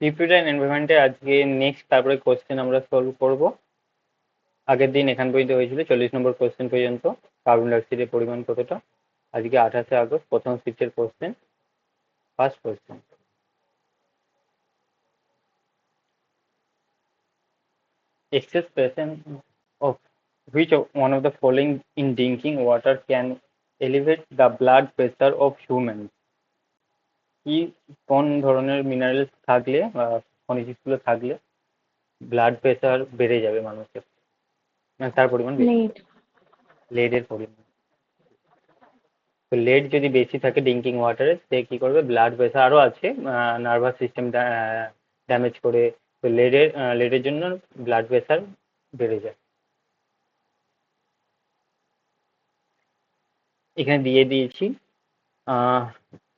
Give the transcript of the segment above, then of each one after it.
PPT and এনভায়রনমেন্টে আজকে next তারপরে question আমরা সলভ করব। আগের দিন এখান পর্যন্ত হয়েছিল 40 নম্বর কোশ্চেন পর্যন্ত, কার্বন ডাইঅক্সাইডের পরিমাণ কতটা। আজকে 28শে আগস্ট, প্রথম শিফটের question, first question. Excess presence of which one of the following in drinking water can elevate the blood pressure of humans? কি কোন ধরনের মিনারেলস থাকলে বা খনিজগুলো থাকলে ব্লাড প্রেশার বেড়ে যাবে মানুষের, মানে তার পরিমাণ বেশি? লেড। লেডের পরিমাণ। তো লেড যদি বেশি থাকে ড্রিঙ্কিং ওয়াটারে, সে কি করবে, ব্লাড প্রেশার, আরও আছে নার্ভাস সিস্টেম ড্যামেজ করে। তো লেডের জন্য ব্লাড প্রেশার বেড়ে যায়। এখানে দিয়ে দিয়েছি,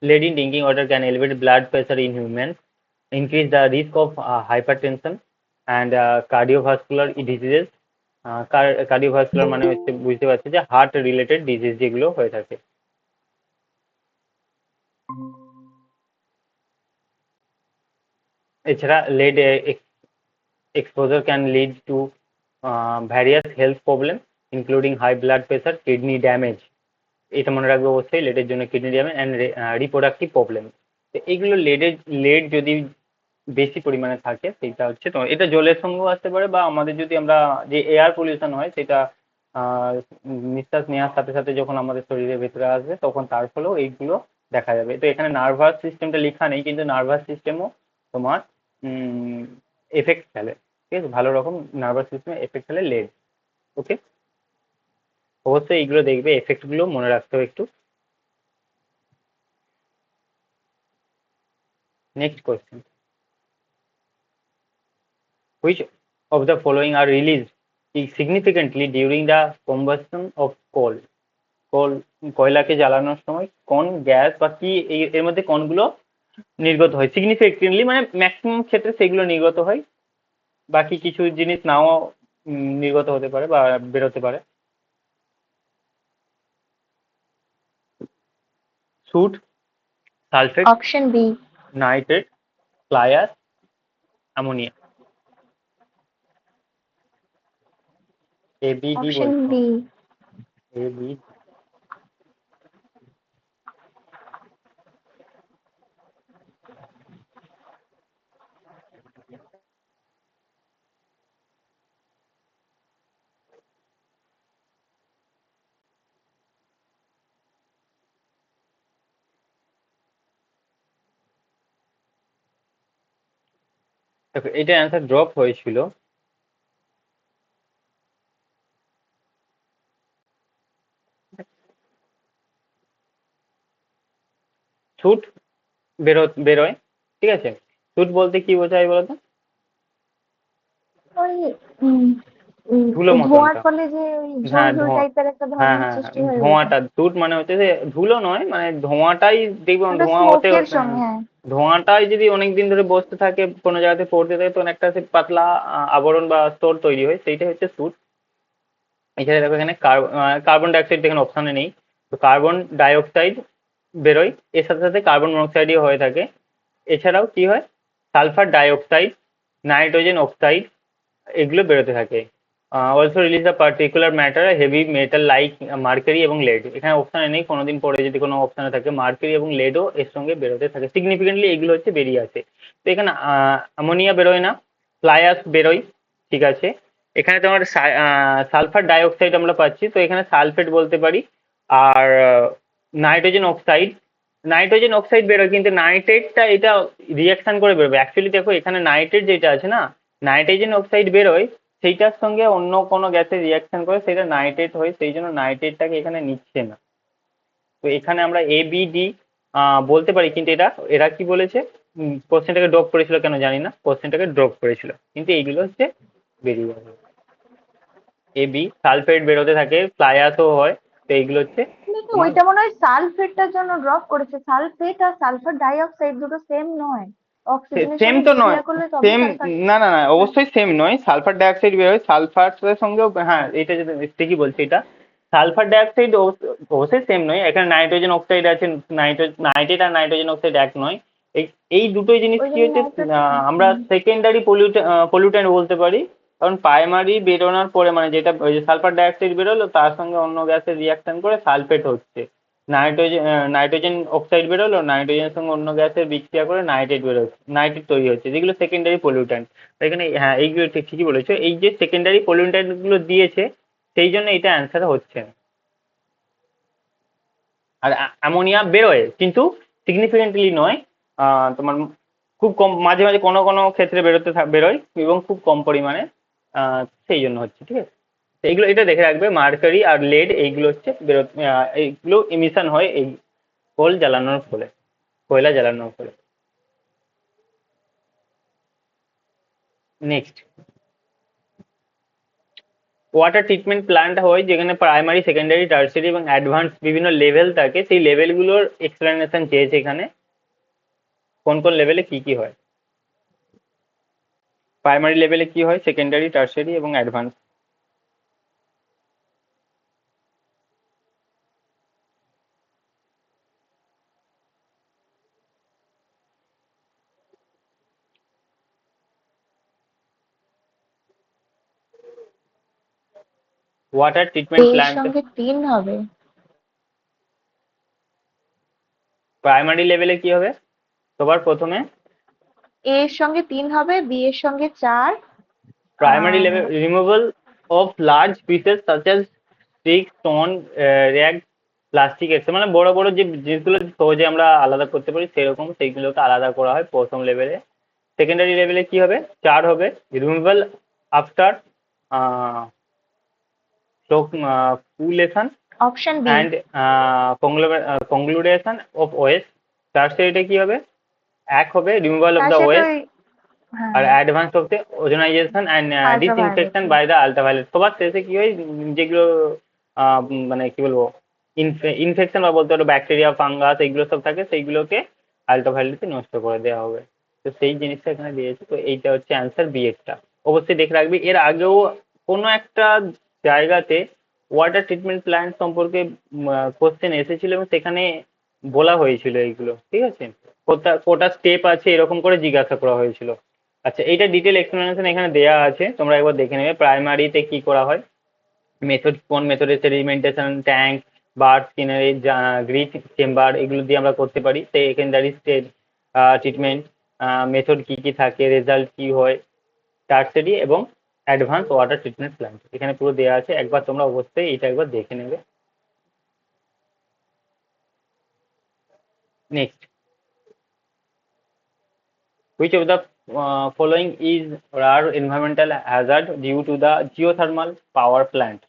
lead in drinking water can elevate blood pressure in humans, increase the risk of hypertension and cardiovascular diseases. Cardiovascular মানে হচ্ছে, বুঝতে পারছি যে হার্ট রিলেটেড ডিজিজ যেগুলো হয়ে থাকে। এছাড়া lead exposure can lead to various health problems including high blood pressure, kidney damage. এটা মনে রাখবে অবশ্যই, লেডের জন্য kidney damage and reproductive problem. তো এগুলো লেড যদি বেশি পরিমাণে থাকে সেটা হচ্ছে, তো এটা জলের সঙ্গেও আসতে পারে, বা আমাদের যদি আমরা যে এয়ার পলিউশন হয় সেটা নিঃশ্বাস নেওয়ার সাথে সাথে যখন আমাদের শরীরের ভেতরে আসবে তখন তার ফলেও এইগুলো দেখা যাবে। তো এখানে নার্ভাস সিস্টেমটা লেখা নেই, কিন্তু নার্ভাস সিস্টেমও তোমার এফেক্ট ফেলে, ঠিক আছে, ভালো রকম নার্ভাস সিস্টেমে এফেক্ট ফেলে লেড। ওকে, অবশ্যই এইগুলো দেখবে, এফেক্টগুলো মনে রাখতে হবে একটু। Next question, which of the following are released significantly during the combustion of coal? কয়লাকে জ্বালানোর সময় কোন গ্যাস বা কি এর মধ্যে কোনগুলো নির্গত হয় সিগনিফিকেন্টলি, মানে ম্যাক্সিমাম ক্ষেত্রে সেগুলো নির্গত হয়, বাকি কিছু জিনিস নাও নির্গত হতে পারে বা বেরোতে পারে। Soot, sulphate, option B. Nitrate, fly ash, ammonia. A B D option বলছো? বি। A B. দেখো, এটা অ্যান্সার ড্রপ হয়েছিল। সুট বেরোয়, ঠিক আছে। সুট বলতে কি বোঝায় বলতো? ওই উম, ধুলো ধোঁয়ার মতনটা। ফলে যে ওই ঝোল হ্যাঁ, ঝোল টাইপের একটা হ্যাঁ ধরনের হ্যাঁ হ্যাঁ, সৃষ্টি হয় ওইটা। ধোঁয়াটা ধূট মানে হচ্ছে যে ধুলো নয়, মানে ধোঁয়াটাই দেখবো, ওটা ধোঁয়া হতে স্মোকের হতে, সঙ্গে, হ্যাঁ। ধোঁয়াটাই যদি অনেক দিন ধরে বসতে থাকে কোনো জায়গাতে পড়তে থাকে, তখন একটা সে পাতলা আবরণ বা স্তর তৈরি হয়, সেইটাই হচ্ছে সুট। এছাড়া দেখো এখানে কার্বন ডাইঅক্সাইড এখানে অপশানে নেই, তো কার্বন ডাইঅক্সাইড বেরোয়, এর সাথে সাথে কার্বন মনোক্সাইডই হয়ে থাকে। এছাড়াও কি হয়, সালফার ডাইঅক্সাইড, নাইট্রোজেন অক্সাইড, এগুলো বেরোতে থাকে। Also release the particular matter heavy metal like mercury এবং লেড। এখানে অপশানে নেই, কোনোদিন পরে যদি কোনো অপশানে থাকে মার্কারি এবং লেডও এর সঙ্গে বেরোতে থাকে, সিগনিফিকেন্টলি এগুলো হচ্ছে বেরিয়ে আসে। তো এখানে অ্যামোনিয়া বেরোয় না, ফ্লাই অ্যাশ বেরোয়, ঠিক আছে। এখানে তোমার সালফার ডাইঅক্সাইড আমরা পাচ্ছি, তো এখানে সালফেট বলতে পারি। আর নাইট্রোজেন অক্সাইড, নাইট্রোজেন অক্সাইড বেরোয়, কিন্তু নাইট্রেটটা এটা রিয়াকশন করে বেরোবে। অ্যাকচুয়ালি দেখো এখানে নাইট্রেট যেটা আছে না, নাইট্রোজেন অক্সাইড বেরোয়, সেইটার সঙ্গে অন্য কোনো গ্যাসের রিয়াকশন করে সেটা নাইট্রেট হয়, সেই জন্য নাইট্রেটটাকে এখানে নিচ্ছে না। তো এখানে আমরা এ বি ডি বলতে পারি, কিন্তু এরা কি বলেছে, কোশ্চেনটাকে ড্রপ করেছিল কেন জানি না, কোশ্চেনটাকে ড্রপ করেছিল, কিন্তু এইগুলো হচ্ছে বেরিয়ে যাবে। এ বি, সালফেট বেরোতে থাকে, ফ্লাই অ্যাশও হয়, তো এইগুলো হচ্ছে কিন্তু তোমার। ওইটা মনে হয় সালফেটটার জন্য ড্রপ করেছে। সালফেট আর সালফার ডাই অক্সাইড দুটো সেম নয়। অক্সিজেনের সেম সঙ্গে তো নয়, বিক্রিয়া করলে তবেই সেম, সালফার। না না না, হ্যাঁ। অবশ্যই সেম নয়। সালফার ডাইঅক্সাইড বেরোয় সালফারের সঙ্গেও, হ্যাঁ এটা যদি ঠিকই বলছি, এটা সালফার ডাইঅক্সাইড অবশ্যই সেম নয়। এখানে নাইট্রোজেন অক্সাইড আছে, নাইট্রেট আর নাইট্রোজেন অক্সাইড এক নয়। এই এই দুটোই জিনিস ওই কি জন্য হচ্ছে, নাইট্রোজেন। আমরা সেকেন্ডারি পলিউটেন্ট বলতে পারি। কারণ প্রাইমারি বেরোনোর পরে মানে যেটা ওই যে সালফার ডাইঅক্সাইড বেরোলো তার সঙ্গে অন্য গ্যাসের রিয়াকশন করে সালফেট হচ্ছে, নাইট্রোজেন অক্সাইড বেরোলো, নাইট্রোজেনের সঙ্গে অন্য গ্যাসের বিক্রিয়া করে নাইট্রেট বেরোচ্ছে, নাইট্রেট তৈরি হচ্ছে, যেগুলো সেকেন্ডারি পলিউটেন্ট। এখানে হ্যাঁ এইগুলো ঠিকই বলেছো, এই যে সেকেন্ডারি পলিউটেন্ট গুলো দিয়েছে সেই জন্য এটা অ্যান্সার হচ্ছে না। আর অ্যামোনিয়া বেরোয় কিন্তু সিগনিফিকেন্টলি নয়, তোমার খুব কম, মাঝে মাঝে কোনো কোনো ক্ষেত্রে বেরোয় এবং খুব কম পরিমাণে, সেই জন্য হচ্ছে, ঠিক আছে। তো এইগুলো এটা দেখে রাখবে, মার্কারি আর লেড এইগুলো হচ্ছে এইগুলো ইমিশন হয় এই কোল জ্বালানোর ফলে, কয়লা জ্বালানোর ফলে। নেক্সট, ওয়াটার ট্রিটমেন্ট প্ল্যান্ট হয় যেখানে প্রাইমারি, সেকেন্ডারি, টার্সিয়ারি এবং অ্যাডভান্স বিভিন্ন লেভেল থাকে, সেই লেভেলগুলোর এক্সপ্লেনেশন চেয়েছে এখানে, কোন কোন লেভেলে কি কি হয়। প্রাইমারি লেভেলে কি হয়, সেকেন্ডারি, টার্সিয়ারি এবং অ্যাডভান্স। ওয়াটার ট্রিটমেন্ট এর প্ল্যান্ট সঙ্গে 3 হবে। প্রাইমারি লেভেলে কি হবে সবার প্রথমে? এ এর সঙ্গে 3 হবে, বি এর সঙ্গে 4। প্রাইমারি আর level removal of large pieces such as stick, stone, rag, plastic etcetera, মানে বড় বড় যে জিনিসগুলো সহজে আমরা আলাদা করতে পারি সেরকম সেইগুলোকে আলাদা করা হয় প্রথম লেভেলে। সেকেন্ডারি লেভেলে কি হবে, 4 হবে, removal after flocculation option B. And coagulation of waste. টার্সিয়ারিতে কি হবে, এক হবে রিমুভাল অফ তার দ্য সাথে ওয়েস্ট ওই, হ্যাঁ, আর advance of the ozonisation and disinfection ultraviolet. By the ultraviolet. সবার শেষে কি হয়, যেগুলো মানে কি বলবো, ইনফেকশন বা বলতে পারো ব্যাকটেরিয়া, ফাঙ্গাস এইগুলো সব থাকে, সেইগুলোকে আল্ট্রাভায়োলেটে নষ্ট করে দেওয়া হবে। তো সেই জিনিসটা এখানে দিয়েছে, তো এইটা হচ্ছে অ্যান্সার বি এরটা। অবশ্যই দেখে রাখবি, এর আগেও কোনো একটা জায়গাতে ওয়াটার ট্রিটমেন্ট প্ল্যান্ট সম্পর্কে কোশ্চেন এসেছিল এবং সেখানে বলা হয়েছিল এইগুলো, ঠিক আছে। কোটা কোটা স্টেপ আছে এরকম করে জিজ্ঞাসা করা হয়েছিল। আচ্ছা, এইটা ডিটেল এক্সপ্লেনেশন এখানে দেওয়া আছে, তোমরা একবার দেখে নেবে। প্রাইমারিতে কি করা হয়, মেথড, কোন মেথডে sedimentation tank, bar screening, grit chamber এগুলো দিয়ে আমরা করতে পারি। সেকেন্ডারি স্টেজ ট্রিটমেন্ট মেথড কি কি থাকে, রেজাল্ট কি হয়। টার্সারি এবং অ্যাডভান্স ওয়াটার ট্রিটমেন্ট প্ল্যান্ট এখানে পুরো দেওয়া আছে, একবার তোমরা অবশ্যই এটা একবার দেখে নেবে। Next, which of the following is rare environmental hazard due to the geothermal power plant?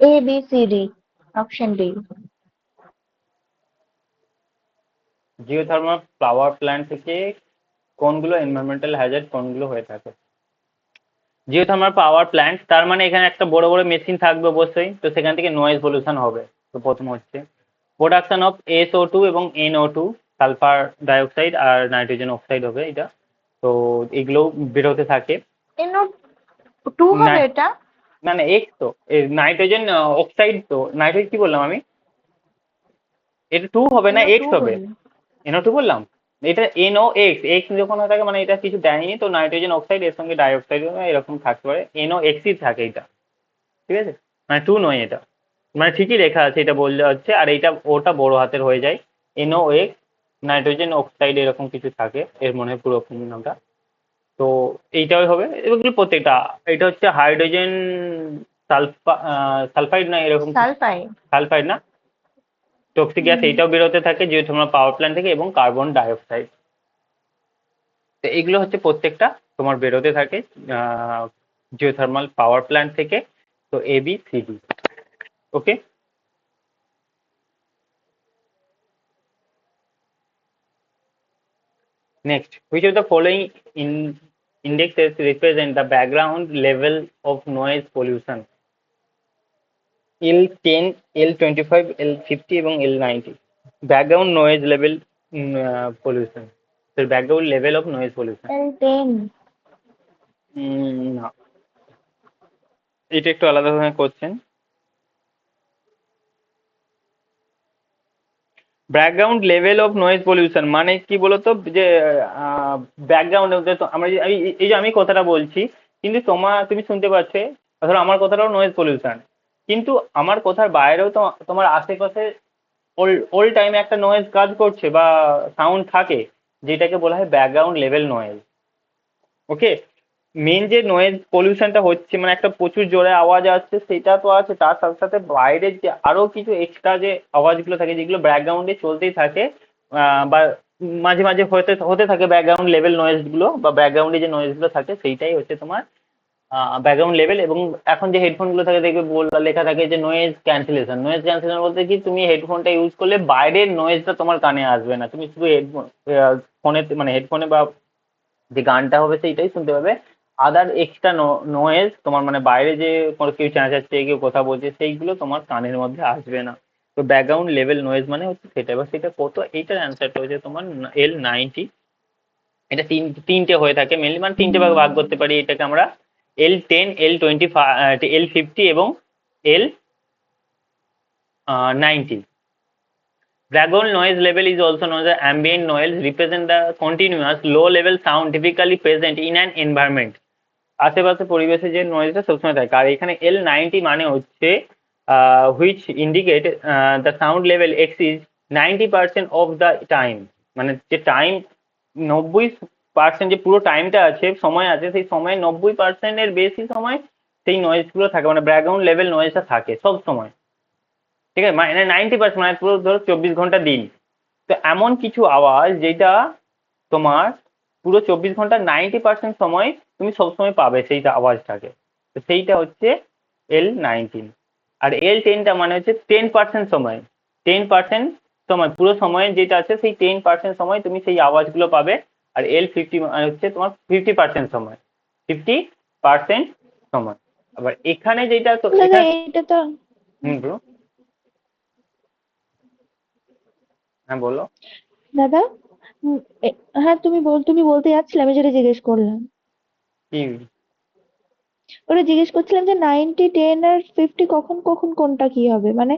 A B C D, option D. Geothermal power plant থেকে কোনগুলো এনভায়রনমেন্টাল হ্যাজার্ড, কোনগুলো হয়ে থাকে? জিওথার্মাল পাওয়ার প্ল্যান্ট তার মানে এখানে একটা বড় বড় মেশিন থাকবে অবশ্যই, তো সেখান থেকে নয়েজ পলিউশন হবে। তো প্রথম হচ্ছে প্রোডাকশন অফ SO2 এবং NO2, সালফার ডাইঅক্সাইড আর নাইট্রোজেন অক্সাইড হবে এটা। তো এগুলো বেরোতে থাকে। এনও 2 হবে না, এটা। না না এক্স তো, নাইট্রোজেন অক্সাইড, তো নাইট্রোজেন কি বললাম আমি, এটা 2 হবে না এনও 2 এক্স হবে। বললি। NO2 বললাম, এটা NOx, এক্স যখন হয়ে থাকে মানে এটা কিছু দেয়নি, তো নাইট্রোজেন অক্সাইড এর সঙ্গে ডাইঅক্সাইড এরকম থাকতে পারে, NOx থাকে এটা, ঠিক আছে। মানে 2 নয় এটা, মানে ঠিকই লেখা আছে এটা বললে হচ্ছে, আর এইটা ওটা বড় হাতের হয়ে যায়, NOx, নাইট্রোজেন অক্সাইড এরকম কিছু থাকে এর মনে হয় পুরো নামটা। তো এইটাই হবে এগুলো প্রত্যেকটা। এটা হচ্ছে হাইড্রোজেন সালফাইড না এরকম কিছু, সালফাইড। সালফাইড না, টক্সিক গ্যাস হুম। এইটাও বেরোতে থাকে জিওথার্মাল পাওয়ার প্ল্যান্ট থেকে, এবং কার্বন ডাইঅক্সাইড। তো এইগুলো হচ্ছে প্রত্যেকটা তোমার বেরোতে থাকে জিওথার্মাল পাওয়ার প্ল্যান্ট থেকে। তো ABCD, okay. Next, which of the following indexes represent the background level of noise pollution? L10, L25, L50 এবং L90 background noise level pollution. Background level of noise pollution. L10। না, এটা একটু আলাদা ধরনের question. Background level of noise pollution মানে কি বলতো, যে ব্যাকগ্রাউন্ড আমরা এই যে আমি কথাটা বলছি, কিন্তু তুমি শুনতে পাচ্ছে, ধরো আমার কথাটাও নয়েজ পলিউশন, কিন্তু আমার কথার বাইরেও তো তোমার আশেপাশে ওল টাইমে একটা নয়েজ কাজ করছে বা সাউন্ড থাকে, যেটাকে বলা হয় ব্যাকগ্রাউন্ড লেভেল নয়েজ। ওকে, মেন যে নয়েজ পলিউশনটা হচ্ছে মানে একটা প্রচুর জোরে আওয়াজ আসছে সেটা তো আছে, তার সাথে সাথে বাইরের যে আরো কিছু এক্সট্রা যে আওয়াজগুলো থাকে যেগুলো ব্যাকগ্রাউন্ডে চলতেই থাকে, বা মাঝে মাঝে হতে হতে থাকে ব্যাকগ্রাউন্ড লেভেল নয়েজগুলো, বা ব্যাকগ্রাউন্ডে যে নয়েজগুলো থাকে সেইটাই হচ্ছে তোমার ব্যাকগ্রাউন্ড লেভেল। এবং এখন যে হেডফোনগুলো থাকে দেখবে লেখা থাকে যে নয়েজ ক্যান্সেলেশন। নয়েজ ক্যান্সেলেশন বলতে কি, তুমি হেডফোনটা ইউজ করলে বাইরের নয়েজটা তোমার কানে আসবে না, তুমি শুধু হেডফোন ফোনে মানে হেডফোনে বা যে গানটা হবে সেইটাই শুনতে পাবে। আদার এক্সট্রা নয়েজ তোমার মানে বাইরে যে কোনো কেউ চেঁচাচ্ছে কেউ কথা বলছে সেইগুলো তোমার কানের মধ্যে আসবে না। তো ব্যাকগ্রাউন্ড লেভেল নয়েজ মানে হচ্ছে সেটা। এবার সেটা কত, এইটার অ্যান্সারটা হচ্ছে তোমার L90। এটা তিনটে হয়ে থাকে মেনলি, মানে তিনটে ভাগে ভাগ করতে পারি এটাকে আমরা, L10, L25, L50 এবং L90। Background noise level is also known as ambient noise, represent the continuous low-level sound typically present in an environment. আশেপাশে পরিবেশে যে নয়েজটা সবসময় থাকে। আর এখানে L90 মানে হচ্ছে which indicate the sound level exceeds 90% of the time. মানে যে টাইম 90% যে পুরো টাইমটা আছে, সময় আছে, সেই সময় 90%-এর বেশি সময় সেই নয়েজগুলো থাকে, মানে ব্যাকগ্রাউন্ড লেভেল নয়েজটা থাকে সব সময়। ঠিক আছে, মানে 90%, মানে পুরো ধরো 24 ঘন্টা দিন। তো এমন কিছু আওয়াজ যেটা তোমার পুরো 24 ঘন্টা 90% সময় তুমি সবসময় পাবে সেই আওয়াজটাকে। তো সেইটা হচ্ছে L19। আর L10টা মানে হচ্ছে 10% সময়, 10% সময় পুরো সময়ের যেটা আছে সেই 10% সময় তুমি সেই আওয়াজগুলো পাবে। আর L50 মানে হচ্ছে তোমার 50% সময়, 50% সময়। আবার এখানে যেটা তো দাদা এখানে এটা তো bro, হ্যাঁ বলো। দাদা উম, হ্যাঁ তুমি বলতে যাচ্ছিলে, আমি যেটা জিজ্ঞেস করলাম। কি? ওটা জিজ্ঞেস করছিলাম যে 90, 10 আর 50 কখন কখন কোনটা কি হবে, মানে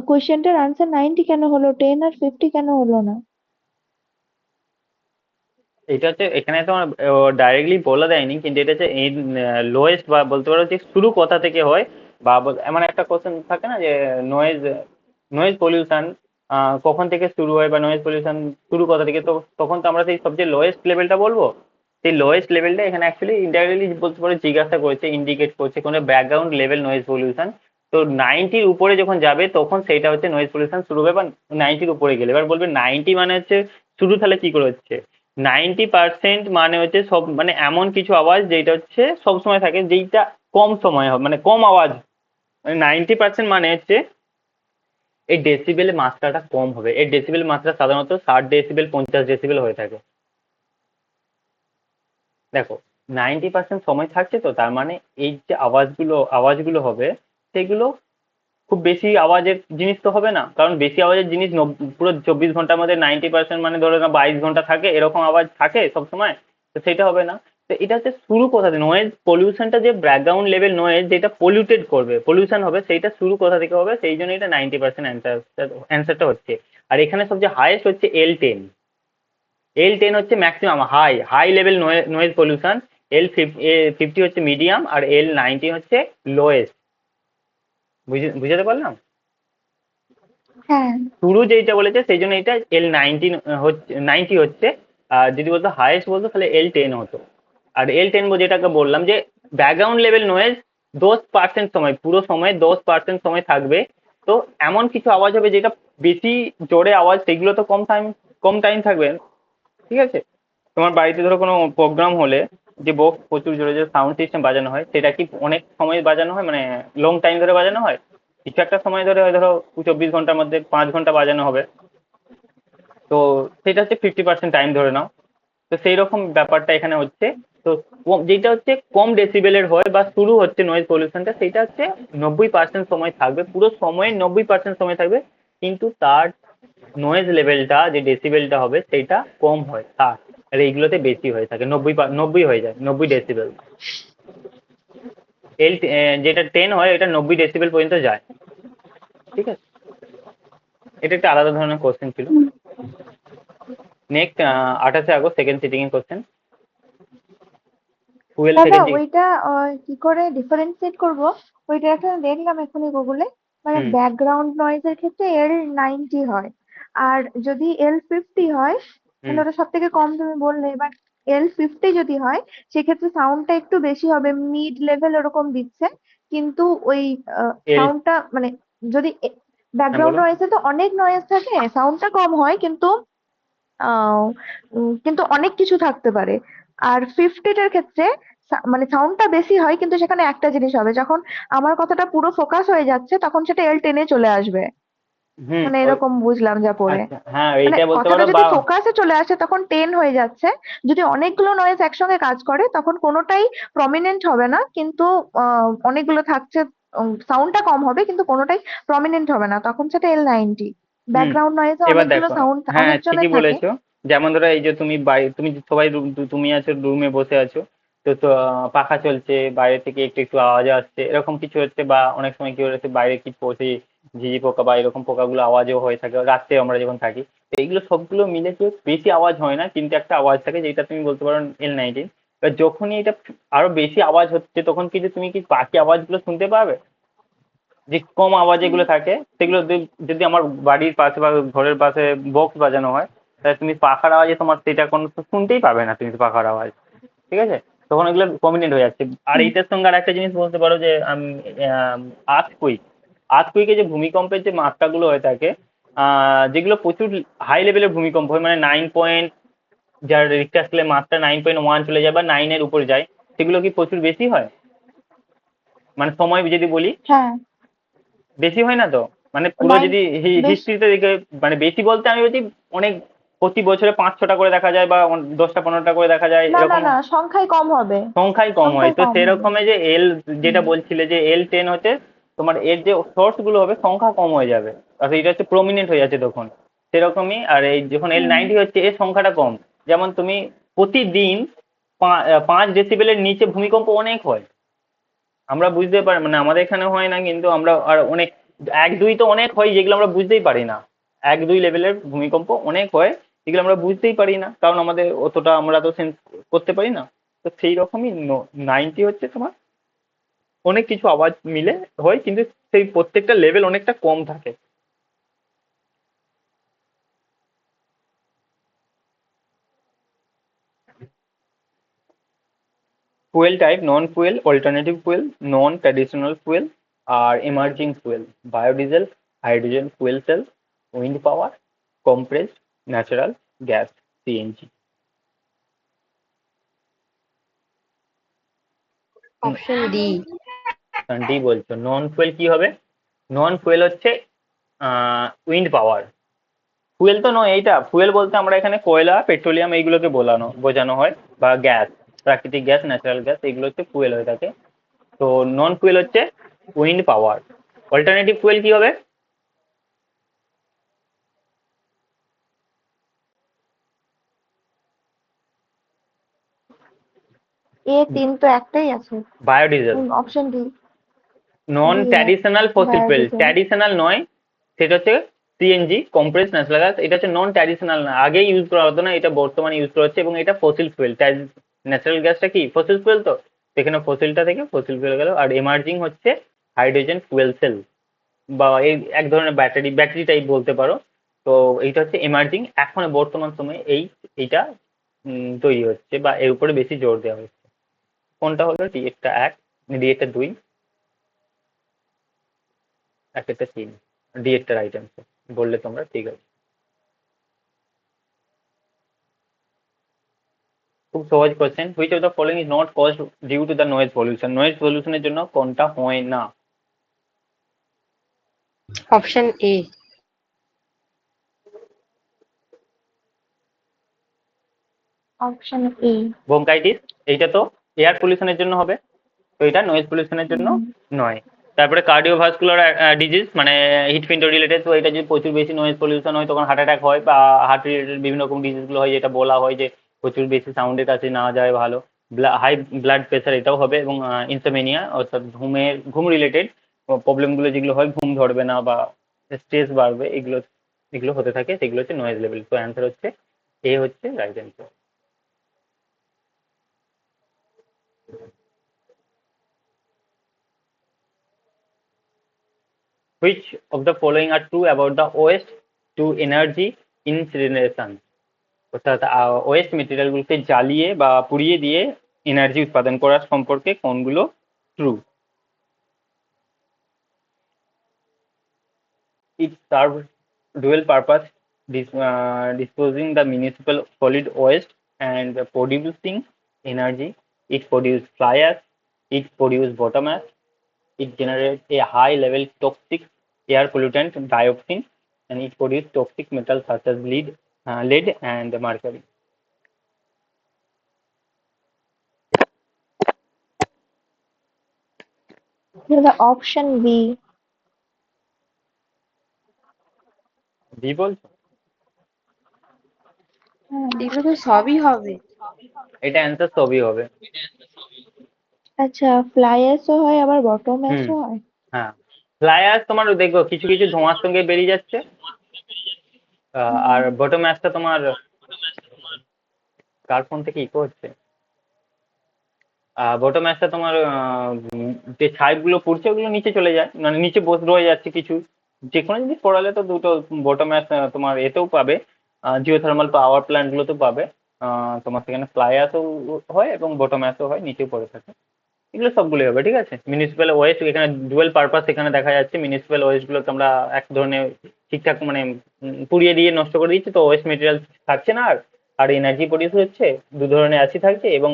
কোয়েশ্চেনটার আনসার 90 কেন হলো, 10 আর 50 কেন হলো না? এটা হচ্ছে এখানে তোমার ডাইরেক্টলি বলে দেয়নি, কিন্তু এটা হচ্ছে লোয়েস্ট বা বলতে পারো যে শুরু কোথা থেকে হয়, বা এমন একটা কোশ্চেন থাকে না যে নয়েজ নয়েজ পলিউশন কখন থেকে শুরু হয়, বা নয়েজ পলিউশন শুরু কোথা থেকে। তো তখন তো আমরা সেই সবচেয়ে লোয়েস্ট লেভেলটা বলবো। সেই লোয়েস্ট লেভেলটা এখানে অ্যাকচুয়ালি ইনডাইরেক্টলি বলতে পারো জিজ্ঞাসা করেছে, ইন্ডিকেট করছে কোনো ব্যাকগ্রাউন্ড লেভেল নয়েজ পলিউশন। তো 90-র উপরে যখন যাবে তখন সেইটা হচ্ছে নয়েজ পলিউশন শুরু হবে, বা 90-র উপরে গেলে। এবার বলবে 90 মানে হচ্ছে শুরু, তাহলে কি করে হচ্ছে? 90% মানে হচ্ছে সব, মানে এমন কিছু আওয়াজ যেটা হচ্ছে সব সময় থাকে, যেইটা কম সময় হবে, মানে কম আওয়াজ। মানে 90% মানে হচ্ছে এই ডেসিবেলের মাত্রাটা কম হবে। এই ডেসিবেল মাত্রা সাধারণত 60 ডেসিবেল, 50 ডেসিবেল হয়ে থাকে। দেখো, 90% সময় থাকছে, তো তার মানে এই যে আওয়াজগুলো হবে সেগুলো খুব বেশি আওয়াজের জিনিস তো হবে না, কারণ বেশি আওয়াজের জিনিস পুরো 24 ঘন্টার মধ্যে 90% মানে ধরো না 22 ঘন্টা থাকে, এরকম আওয়াজ থাকে সবসময়। তো সেটা হবে না। তো এটা হচ্ছে শুরু কোথা থেকে, নয়েজ পলিউশনটা যে ব্যাকগ্রাউন্ড লেভেল নয়েজ যেটা পলিউটেড করবে, পলিউশন হবে, সেইটা শুরু কোথা থেকে হবে, সেই জন্য এটা 90% অ্যান্সারটা হচ্ছে। আর এখানে সবচেয়ে হাইয়েস্ট হচ্ছে L10। L10 হচ্ছে maximum high high level noise pollution. L50 হচ্ছে মিডিয়াম, আর L90 হচ্ছে লোয়েস্ট। বুঝাতে পারলাম? হ্যাঁ। শুরু যেইটা বলেছে সেই জন্য এটা L19 হচ্ছে, 90 হচ্ছে। আর যদি বলতো হাইয়েস্ট বলতো তাহলে L10 হতো। আর L10 যেটাকে বললাম যে ব্যাকগ্রাউন্ড লেভেল নয়েজ 10% সময়, পুরো সময় 10% সময় থাকবে। তো এমন কিছু আওয়াজ হবে যেটা বেশি জোরে আওয়াজ, সেগুলো তো কম টাইম থাকবে। ঠিক আছে, তোমার বাড়িতে ধরো কোনো প্রোগ্রাম হলে যে বক্স প্রচুর জোরে যে সাউন্ড সিস্টেম বাজানো হয়, সেটা কি অনেক সময় বাজানো হয়, মানে লং টাইম ধরে বাজানো হয়? কিছু একটা সময় ধরে হয়, ধরো 24 ঘন্টার মধ্যে 5 ঘন্টা বাজানো হবে। তো সেটা হচ্ছে 50% টাইম ধরে নাও। তো সেই রকম ব্যাপারটা এখানে হচ্ছে। তো যেটা হচ্ছে কম ডেসিবেলের হয় বা শুরু হচ্ছে নয়েজ পলিউশনটা, সেটা হচ্ছে 90% সময় থাকবে, পুরো সময়ের 90% সময় থাকবে, কিন্তু তার নয়েজ লেভেলটা যে ডেসিবেলটা হবে সেটা কম হয় তার, আর এইগুলোতে বেশি হয়ে থাকে, 90 হয়ে যায়, 90 ডেসিবেল। এল যেটা 10 হয় এটা 90 ডেসিবেল পর্যন্ত যায়। ঠিক আছে, এটা একটা আলাদা ধরনের কোশ্চেন ছিল। নেক্সট 28 আগস্ট সেকেন্ড সিটিং এর কোশ্চেন, ফুয়েল দাদা সেকেন্ড। ওইটা কি করে ডিফারেন্সিয়েট করব? ওইটা একটা দেখলাম এখনই গুগলে, মানে হুম ব্যাকগ্রাউন্ড নয়েজের ক্ষেত্রে L90 হয়, আর যদি L50 হয়, হুম। মানে ওটা সব থেকে কম তুমি বললে, এবার L50 যদি হয় সেক্ষেত্রে সাউন্ডটা একটু বেশি হবে, মিড লেভেল ওরকম দিচ্ছে, কিন্তু ওই এল সাউন্ডটা মানে যদি হ্যাঁ ব্যাকগ্রাউন্ড বলো। নয়েজে তো অনেক নয়েজ থাকে, সাউন্ডটা কম হয় কিন্তু আহ কিন্তু অনেক কিছু থাকতে পারে। আর 50টার ক্ষেত্রে মানে সাউন্ডটা বেশি হয় কিন্তু সেখানে একটা জিনিস হবে, যখন আমার কথাটা পুরো ফোকাস হয়ে যাচ্ছে তখন সেটা L10-এ চলে আসবে, হুম মানে এরকম বুঝলাম যা পড়ে। আচ্ছা, হ্যাঁ মানে এইটা বলতে কথাটা পারো যদি বা ফোকাসে চলে আসে তখন 10 হয়ে যাচ্ছে, যদি অনেকগুলো নয়েজ একসঙ্গে কাজ করে তখন কোনোটাই প্রমিনেন্ট হবে না, কিন্তু অনেকগুলো থাকছে, সাউন্ডটা কম হবে কিন্তু কোনোটাই প্রমিনেন্ট হবে না, তখন সেটা L90। হুম। ব্যাকগ্রাউন্ড নয়েজে এবার অনেকগুলো দেখো, সাউন্ড হ্যাঁ অনেকজনের ঠিকই থাকে। বলেছো। যেমন ধরো এই যে তুমি তুমি সবাই তুমি আছো রুমে বসে আছো, তো তো পাখা চলছে, বাইরে থেকে একটু একটু আওয়াজ আসছে, এরকম কিছু হচ্ছে, বা অনেক সময় কি হচ্ছে বাইরে কি পড়ছে, ঝিঝি পোকা বা এরকম পোকাগুলো আওয়াজও হয়ে থাকে রাত্রে আমরা যখন থাকি। তো এইগুলো সবগুলো মিলে কি বেশি আওয়াজ হয় না, কিন্তু একটা আওয়াজ থাকে যেটা তুমি বলতে পারো L90। এবার যখনই এটা আরো বেশি আওয়াজ হচ্ছে তখন কিন্তু তুমি কি বাকি আওয়াজগুলো শুনতে পাবে? যে কম আওয়াজ এগুলো থাকে সেগুলো যদি আমার বাড়ির পাশে বা ঘরের পাশে বক্স বাজানো হয়, তাহলে তুমি পাখার আওয়াজে তোমার সেটা কোনো তো শুনতেই পাবে না তুমি, তো পাখার আওয়াজ। ঠিক আছে, তখন এগুলো প্রমিনেন্ট হয়ে যাচ্ছে। আর হুম। এইটার সঙ্গে আর একটা জিনিস বলতে পারো যে আর্থকুইক, আর্থকুইকে যে ভূমিকম্পের যে মাত্রাগুলো হয়ে থাকে, যেগুলো প্রচুর হাই লেভেলের ভূমিকম্প হয়, মানে 9 পয়েন্ট, যার রিক্টার স্কেলে মাত্রা 9.1 চলে যায় বা 9-এর উপর যায়, সেগুলো কি প্রচুর বেশি হয়? মানে সময় যদি বলি, হ্যাঁ। বেশি হয় না তো? মানে পুরো নাইন যদি বেশ। হিস্ট্রিতে দেখে, মানে বেশি বলতে আমি বলছি অনেক, প্রতি বছরে 5-6টা করে দেখা যায় বা 10টা 15টা করে দেখা যায় না না এরকম, না, সংখ্যায় কম হবে। সংখ্যাই কম হয়। সংখ্যায় তো কম হবে। সেরকমই যে এল, যেটা হুম। বলছিলে যে L10 হচ্ছে তোমার, এর যে সোর্স গুলো হবে সংখ্যা কম হয়ে যাবে, অর্থাৎ এটা হচ্ছে প্রমিনেন্ট হয়ে যাচ্ছে তখন। সেরকমই আর এই যখন হুম। L90 হচ্ছে এর সংখ্যাটা কম। যেমন তুমি প্রতিদিন 5 ডেসিবেলের নিচে ভূমিকম্প অনেক হয়, আমরা বুঝতে পারি, মানে আমাদের এখানে হয় না, কিন্তু আমরা আর অনেক 1-2 তো অনেক হয় যেগুলো আমরা বুঝতেই পারি না। 1-2 লেভেলের ভূমিকম্প অনেক হয়, যেগুলো আমরা বুঝতেই পারি না, কারণ আমাদের অতটা আমরা তো সেন্স করতে পারি না। তো সেই রকমই 90 হচ্ছে তোমার অনেক কিছু আওয়াজ মিলে হয়, কিন্তু সেই প্রত্যেকটা লেভেল অনেকটা কম থাকে। Fuel type: non fuel, alternative fuel, non traditional fuel, আর emerging fuel: biodiesel, hydrogen fuel cell, wind power, compressed natural gas, CNG. Option D. D বলছো? নন ফুয়েল কি হবে? নন ফুয়েল হচ্ছে উইন্ড পাওয়ার। ফুয়েল তো নয় এইটা, fuel বলতে আমরা এখানে কয়লা পেট্রোলিয়াম এইগুলোকে বোঝানো হয়, বা গ্যাস, প্রাকৃতিক গ্যাস, ন্যাচারাল গ্যাস, এইগুলো হচ্ছে ফুয়েল হয়ে থাকে। তো নন ফুয়েল হচ্ছে উইন্ড পাওয়ার। অল্টারনেটিভ ফুয়েল কি হবে? তিন তো একটাই আছে। Biodiesel. Option D. Non D. Traditional fossil fuel, biodiesel. Traditional নয়, সেটা হচ্ছে সিএনজি, কম্প্রেস ন্যাচারাল গ্যাস। এটা হচ্ছে নন ট্র্যাডিশনাল না, আগে ইউজ করা হতো না, এটা বর্তমানে ইউজ করা হচ্ছে, এবং এটা ফসিল ফুয়েল। ন্যাচারাল গ্যাসটা কি ফসিল ফুয়েল, তো সেখানে ফসিলটা থেকে ফসিল ফুয়েল গেল। আর এমার্জিং হচ্ছে হাইড্রোজেন ফুয়েল সেল, বা এই এক ধরনের ব্যাটারি, ব্যাটারি টাইপ বলতে পারো। তো এইটা হচ্ছে এমার্জিং, এখন বর্তমান সময়ে এইটা তৈরি হচ্ছে বা এর উপরে বেশি জোর দেওয়া হচ্ছে। কোনটা হলো? ডি একটা 1, ডি একটা 2, এক একটা 3, ডি একটা রাইট অ্যান্সার বললে তোমরা ঠিক আছে। খুব সহজ question. Which of the following is not caused due to the noise pollution? Noise পলিউশনের জন্য কোনটা হয় না? Option A. Option A. Bronchitis, এইটা তো এয়ার পলিউশনের জন্য হবে, তো এটা নয়েজ পলিউশনের জন্য হুম। নয়। তারপরে কার্ডিওভাস্কুলার ডিজিজ মানে হৃৎপিণ্ড রিলেটেড, তো এটা যদি প্রচুর বেশি নয়েজ পলিউশন হয় তখন হার্ট অ্যাটাক হয় বা হার্ট রিলেটেড বিভিন্ন রকম ডিজিজগুলো হয়, যেটা বলা হয় যে প্রচুর বেশি সাউন্ডের কাছে না যায় ভালো। হাই ব্লাড প্রেশার এটাও হবে, এবং ইনসোমেনিয়া অর্থাৎ ঘুম রিলেটেড প্রবলেমগুলো যেগুলো হয়, ঘুম ধরবে না বা স্ট্রেস বাড়বে, এগুলো এগুলো হতে থাকে, সেগুলো হচ্ছে নয়েজ লেভেল। তো অ্যান্সার হচ্ছে এ হচ্ছে right answer. Which of the following are true about the waste to energy incineration? অর্থাৎ ওয়েস্ট মেটেরিয়ালগুলোকে জ্বালিয়ে বা পুড়িয়ে দিয়ে এনার্জি উৎপাদন করার সম্পর্কে কোনগুলো true? It serves dual purpose, disposing the municipal solid waste and producing energy. It produces fly ash, it produces bottom ash, it generates a high level toxic air pollutant dioxin, and it produces toxic metals such as lead and mercury. The option B. B বলছো? এগুলো তো সবই হবে। এটা answer সবই হবে। আচ্ছা, fly অ্যাশও হয় আবার বটম হুম, অ্যাশও হয়। হ্যাঁ। ফ্লাই অ্যাশ তোমার দেখবো কিছু কিছু ধোঁয়ার সঙ্গে বেরিয়ে যাচ্ছে, আর হুম। বটম অ্যাশটা তোমার কার ফোন থেকে ইকো হচ্ছে। বটম অ্যাশটা তোমার যে ছাইগুলো পড়ছে ওগুলো নিচে চলে যায়, মানে নিচে বসে রয়ে যাচ্ছে কিছু। যে কোনো জিনিস পড়ালে তো দুটো বটম অ্যাশ তোমার এতেও পাবে, জিওথার্মাল পাওয়ার প্ল্যান্ট গুলোতেও পাবে। তোমার সেখানে ফ্লাই অ্যাশও হয় এবং বটম অ্যাশও হয়, নিচেও পড়ে থাকে। এগুলো সবগুলোই হবে, ঠিক আছে। মিউনিসিপ্যাল ওয়েস্ট এখানে ডুয়েল পারপাস এখানে দেখা যাচ্ছে। মিউনিসিপ্যাল ওয়েস্ট গুলোকে আমরা এক ধরনের ঠিকঠাক মানে পুড়িয়ে দিয়ে নষ্ট করে দিচ্ছি, তো ওয়েস্ট মেটেরিয়াল থাকছে না আর, আর এনার্জি প্রডিউস হচ্ছে। দু ধরনের অ্যাসিড থাকছে, এবং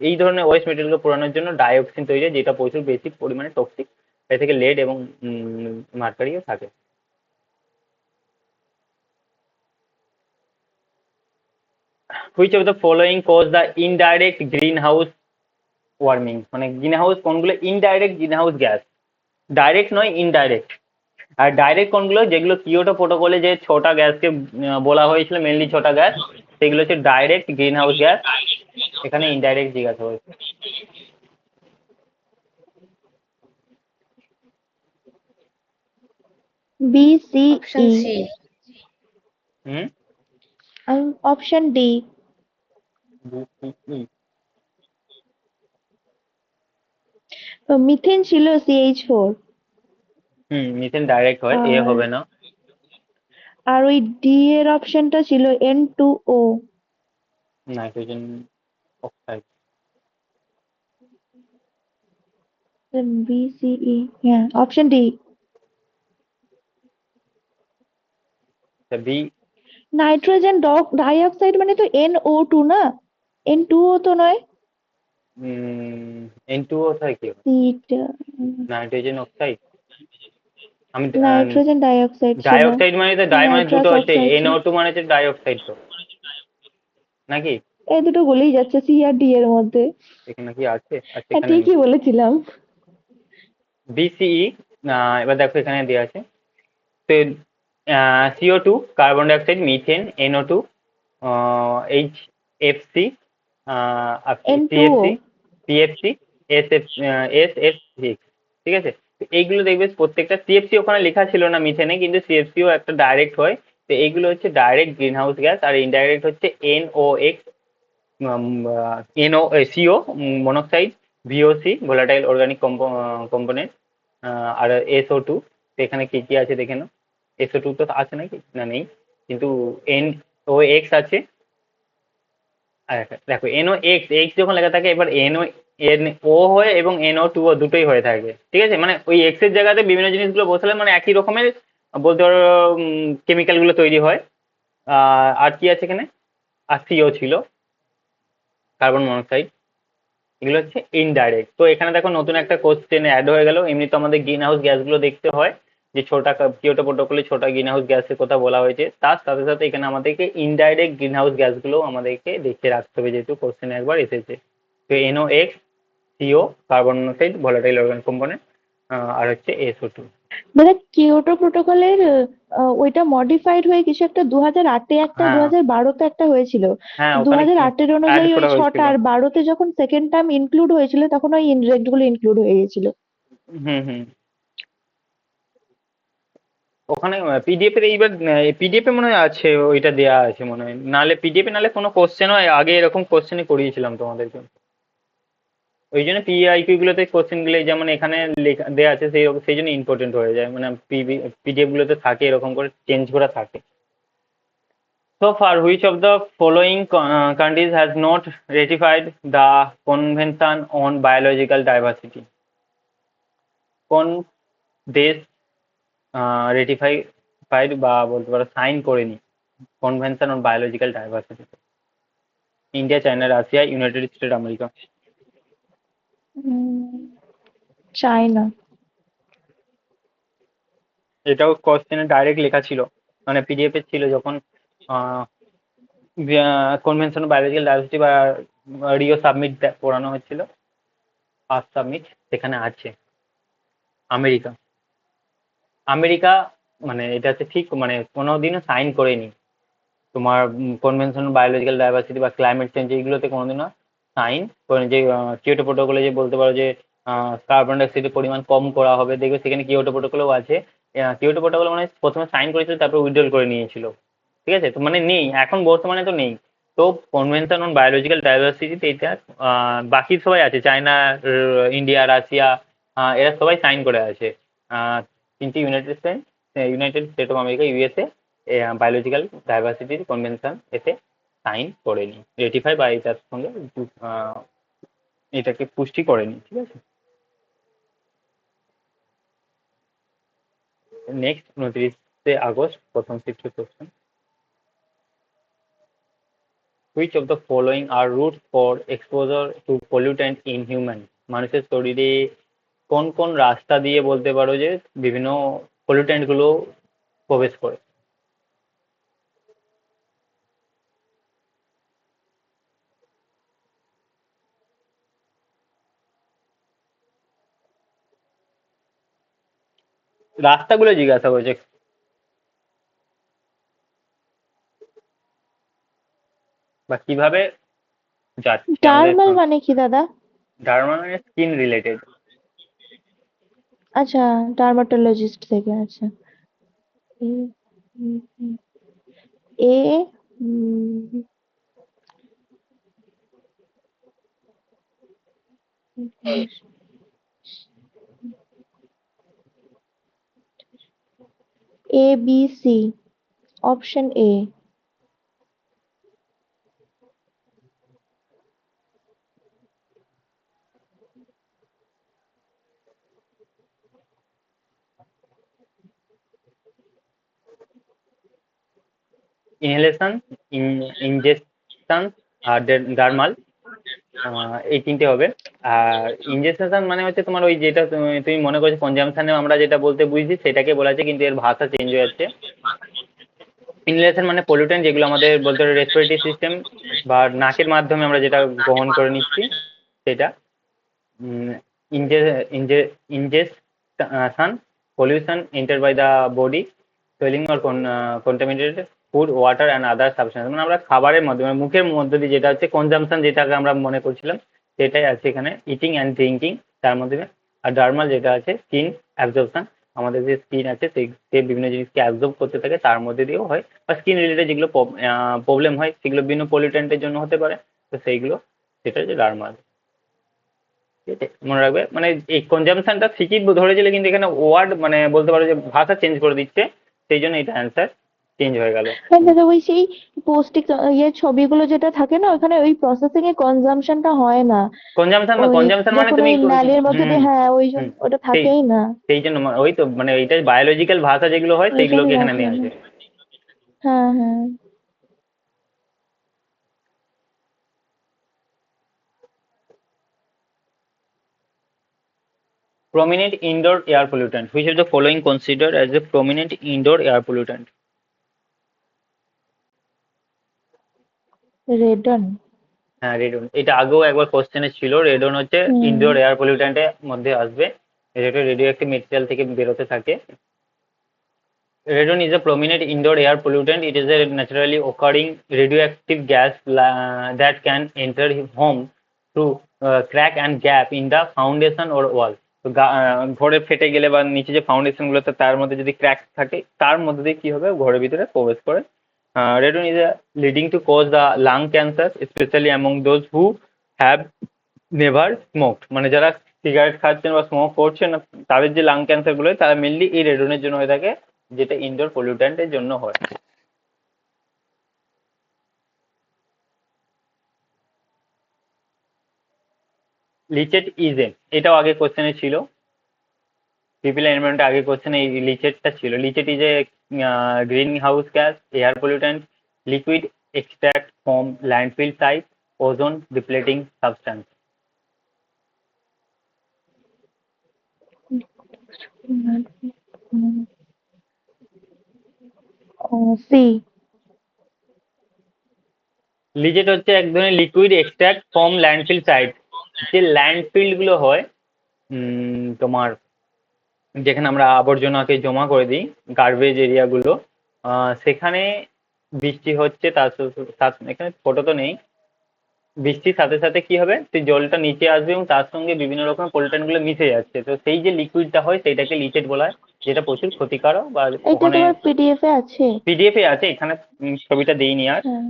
এই ধরনের ওয়েস্ট মেটেরিয়ালকে পোড়ানোর জন্য ডাইঅক্সিন তৈরি হয়, যেটা প্রচুর বেশি পরিমাণে টক্সিক। এ থেকে লেড এবং মার্কারিও থাকে। Which of the following cause the indirect greenhouse warming? মানে গ্রিন হাউস কোনগুলো indirect greenhouse gas, direct নয় ইনডাইরেক্ট। আর ডাইরেক্ট কোনগুলো, যেগুলো কিয়োটো প্রোটোকলে যে ছটা গ্যাসকে বলা হয়েছিল, মেনলি ছটা গ্যাস, সেগুলো হচ্ছে ডাইরেক্ট গ্রিন হাউস গ্যাস। এখানে ইনডাইরেক্ট জিজ্ঞাসা হয়েছে। B, C, option E. C. Hmm. Option D. Methane ছিল CH4। হুম, মিথেন ডাইরেক্ট হয়, এ আর হবে না। আর ওই ডি এর অপশনটা ছিল N2O। Nitrogen oxide. B, C, E. হ্যাঁ, option D. B. Nitrogen dioxide মানে তো NO2 না, N2O তো নয়। N2O থাকে কি? সিটা নাইট্রোজেন অক্সাইড। আমি নাইট্রোজেন ডাইঅক্সাইড ছিল। ডাইঅক্সাইড মানে তো ডাই মানে নাইট্রাস দুটো হচ্ছে, অক্সাইড ছিল। NO2 মানে হচ্ছে ডাইঅক্সাইড তো, নাকি? এই দুটো বলেই যাচ্ছে সি আর ডি এর মধ্যে। এখানে কি আছে? আচ্ছা, হ্যাঁ, এখানে নেই। ঠিকই বলেছিলাম। বিসিই। এবার দেখো এখানে দেওয়া আছে। তো CO2 carbon dioxide, methane, NO2, HFC, N2O। CFC, CFC, SF6, ঠিক আছে। তো এইগুলো দেখবে প্রত্যেকটা, CFC ওখানে লেখা ছিল না মিথেনে, কিন্তু CFCও একটা ডাইরেক্ট হয়। তো এইগুলো হচ্ছে ডাইরেক্ট গ্রিন হাউস গ্যাস, আর ইনডাইরেক্ট হচ্ছে NOx, CO monoxide, VOC volatile organic component, আর SO2। তো এখানে কি কি আছে দেখে নাও। SO2 তো আছে নাকি, না নেই, কিন্তু NOx আছে। আর দেখো NOx, এক্স যখন লেখা থাকে, এবার NO হয় এবং NO2 দুটোই হয়ে থাকে, ঠিক আছে। মানে ওই এক্স এর জায়গাতে বিভিন্ন জিনিসগুলো বসালে মানে একই রকমের বলতে পারো কেমিক্যাল গুলো তৈরি হয়। আর কি আছে এখানে? আর CO ছিল, কার্বন মনোক্সাইড। এগুলো হচ্ছে ইনডাইরেক্ট। তো এখানে দেখো নতুন একটা কোশ্চেন অ্যাড হয়ে গেল। এমনি তো আমাদের গ্রিন হাউস গ্যাসগুলো দেখতে হয়, যে কিয়োটো প্রোটোকলে ছোটা গ্রিন হাউস গ্যাসের কথা বলা হয়েছে, তার সাথে সাথে এখানে আমাদেরকে ইনডাইরেক্ট গ্রিন হাউস গ্যাসগুলো আমাদেরকে দেখে রাখতে হবে, যেহেতু কোশ্চেন একবার এসেছে। তো NOx, CO, carbon monoxide, volatile organic component, আর হচ্ছে SO2। মানে কিয়োটো প্রোটোকলের ওইটা মডিফাইড হয়ে কিছু একটা 2008-এ একটা হ্যাঁ, 2012-তে একটা হয়েছিল। হ্যাঁ, ওখানে 2008-এর অ্যাড অনুযায়ী ওই করা ছটা, হয়েছিল। আর 12-তে যখন সেকেন্ড টার্ম ইনক্লুড হয়েছিল তখন ওই ইনডিরেক্ট গুলো ইনক্লুড হয়ে গেছিল। হুম, হুম। ওখানে পিডিএফ এর এইবার পিডিএফ এ মনে হয় আছে, ওইটা দেয়া আছে মনে হয়, নাহলে পিডিএফ এ, নাহলে কোনো কোশ্চেন হয় আগে এরকম কোশ্চেনই করিয়েছিলাম তোমাদেরকে। ওই জন্য পিআইকিউ গুলোতে কোশ্চেন গুলো যেমন এখানে লেখা দেয়া আছে, সেই জন্য ইম্পর্টেন্ট হয়ে যায়, মানে পিডিএফ গুলোতে থাকে এরকম করে চেঞ্জ করা থাকে। So far, which of the following countries has not ratified the Convention on Biological Diversity? কোন দেশ রেটিফাইড বা বলতে পারো সাইন করেনি convention on biological diversity? India, China, Russia, United state America. China. এটাও কোশ্চেনে ডাইরেক্ট লেখা ছিল, মানে পিডিএফ এ ছিল যখন কনভেনশন অন বায়োলজিক্যাল ডাইভার্সিটি বা রিও সাবমিট করানো হচ্ছিল, ফার্স্ট সাবমিট, সেখানে আছে আমেরিকা। আমেরিকা মানে এটা হচ্ছে ঠিক, মানে কোনোদিনও সাইন করেনি তোমার কনভেনশন বায়োলজিক্যাল ডাইভার্সিটি বা ক্লাইমেট চেঞ্জ, এইগুলোতে কোনোদিনও সাইন করেনি। যে কিয়োটো প্রোটোকলে যে বলতে পারো যে কার্বন ডাইঅক্সাইডের পরিমাণ কম করা হবে, দেখবে সেখানে কিয়োটো প্রোটোকলেও আছে। কিয়োটো প্রোটোকল মানে প্রথমে সাইন করেছিল, তারপর উইথড্রল করে নিয়েছিল, ঠিক আছে? তো মানে নেই এখন, বর্তমানে তো নেই। তো কনভেনশন অন বায়োলজিক্যাল ডাইভার্সিটিতে এটা বাকি সবাই আছে, চায়না, ইন্ডিয়া, রাশিয়া, এরা সবাই সাইন করে আছে। কিন্তু United State of America, USA, biological ডাইভার্সিটির কনভেনশন এতে সাইন করেনি, রেটিফাই বা এটার সঙ্গে আহ, এটাকে পুষ্টি করেনি, ঠিক আছে? নেক্সট 29 আগস্ট, প্রথম শিফটের question. Which of the following are route for exposure to pollutant in human? মানুষের শরীরে কোন কোন রাস্তা দিয়ে বলতে পারো যে বিভিন্ন পলিউটেন্ট গুলো প্রবেশ করে? রাস্তাগুলো জিজ্ঞাসা করেছে, বা কিভাবে যাচ্ছে আমাদের ডার্মাল মানে কি দাদা? ডার্মা মানে স্কিন রিলেটেড। আচ্ছা, ডার্মাটোলজিস্ট থেকে। আচ্ছা। A um, um, A ABC, option A. Inhalation, injection, আর ডার্মাল, এই তিনটে হবে। আর ইনজেকশন মানে হচ্ছে তোমার ওই যেটা তুমি মনে করছো কনজামশনে আমরা যেটা বলতে বুঝছি সেটাকে বলা আছে, কিন্তু এর ভাষা চেঞ্জ হয়ে যাচ্ছে। ইনহেলেশন মানে পলিউটেন্ট যেগুলো আমাদের বলতে পারো রেসপিরেটরি সিস্টেম বা নাকের মাধ্যমে আমরা যেটা গ্রহণ করে নিচ্ছি সেটা। Injection, pollution enter by the body, swelling or contaminated food, water and other substance, মানে আমরা খাবারের মাধ্যমে মুখের মধ্যে দিয়ে যেটা হচ্ছে কনজামশন, যেটাকে আমরা মনে করছিলাম সেটাই আছে এখানে, ইটিং অ্যান্ড ড্রিঙ্কিং তার মধ্যে। আর ডার্মাল যেটা আছে স্কিন অ্যাবজর্পশন, আমাদের যে স্কিন আছে সে বিভিন্ন জিনিসকে অ্যাবজর্ব করতে থাকে, তার মধ্যে দিয়েও হয়। বা স্কিন রিলেটেড যেগুলো প্রবলেম হয় সেগুলো বিভিন্ন পলিউটেন্টের জন্য হতে পারে, তো সেইগুলো সেটা হচ্ছে ডার্মাল। ঠিক আছে, মনে রাখবে, মানে এই কনজামশনটা ঠিকই ধরেছিল, কিন্তু এখানে ওয়ার্ড মানে বলতে পারো যে ভাষা চেঞ্জ করে দিচ্ছে, সেই জন্য এটা অ্যান্সার চেঞ্জ হয়ে গেল। হ্যাঁ দাদা, ওই সেই পৌষ্টিক ছবিগুলো যেটা থাকে না, ওখানে ওই প্রসেসিং এ কনজাম্পশনটা হয় না। কনজামশন, ওই কনজামশন মানে যখন তুমি ওই নালীর মধ্যে হুম, দিয়ে, হ্যাঁ ওই হুম, ওটা সেই থাকেই না। সেই জন্য ওই তো মানে এইটা বায়োলজিক্যাল ভাষা যেগুলো হয় ওই জন্য সেইগুলোকে এখানে রাখে নিয়ে না। আসে। হ্যাঁ হ্যাঁ। prominent indoor air pollutant, which of the following considered as a prominent indoor air pollutant? Radon. হ্যাঁ, রেডন। এটা আগেও একবার কোশ্চেনে ছিল। রেডন হচ্ছে ইনডোর এয়ার পলিউট্যান্টের মধ্যে আসবে। এটা রেডিও অ্যাক্টিভ মেটেরিয়াল থেকে বেরোতে থাকে। Radon is a prominent indoor air pollutant. It is a naturally occurring radioactive gas that can enter home through crack and gap in the foundation or wall. তো ঘরে ফেটে গেলে বা নিচে যে ফাউন্ডেশন গুলোতে তার মধ্যে যদি ক্র্যাক থাকে তার মধ্যে দিয়ে কি হবে ঘরের ভিতরে প্রবেশ করে। Radon is leading to cause the lung cancer, especially among those who have never smoked. মানে যারা সিগারেট খাচ্ছেন বা স্মোক করছেন না তাদের যে লাং ক্যান্সার গুলো হয় তারা মেনলি এই রেডনের জন্য হয়ে থাকে, যেটা ইনডোর পলিউট্যান্টের জন্য হয়। লিচেট ইজ এ, এটাও আগে কোশ্চেনে ছিল। পিপল এনভায়রনমেন্টে আগে কোশ্চেনে এই লিচেটটা ছিল। Leachate is a greenhouse gas, air pollutant, liquid extract from landfill site, ozone depleting substance. C. Leachate হচ্ছে এক ধরনের liquid extract from landfill site. যে ল্যান্ডফিল গুলো হয় তোমার যেখানে আমরা আবর্জনাকে জমা করে দিই, গার্বেজ এরিয়াগুলো, সেখানে বৃষ্টি হচ্ছে তার এখানে ফটো তো নেই। বৃষ্টির সাথে সাথে কি হবে সেই জলটা নিচে আসবে এবং তার সঙ্গে বিভিন্ন রকম পলিউট্যান্ট গুলো মিশে যাচ্ছে। তো সেই যে লিকুইডটা হয় সেটাকে লিচেট বলা হয়, যেটা প্রচুর ক্ষতিকারক। বা এটা ওখানে তোমার পিডিএফ এ আছে? পিডিএফ এ আছে, এখানে ছবিটা দেইনি আর। হ্যাঁ।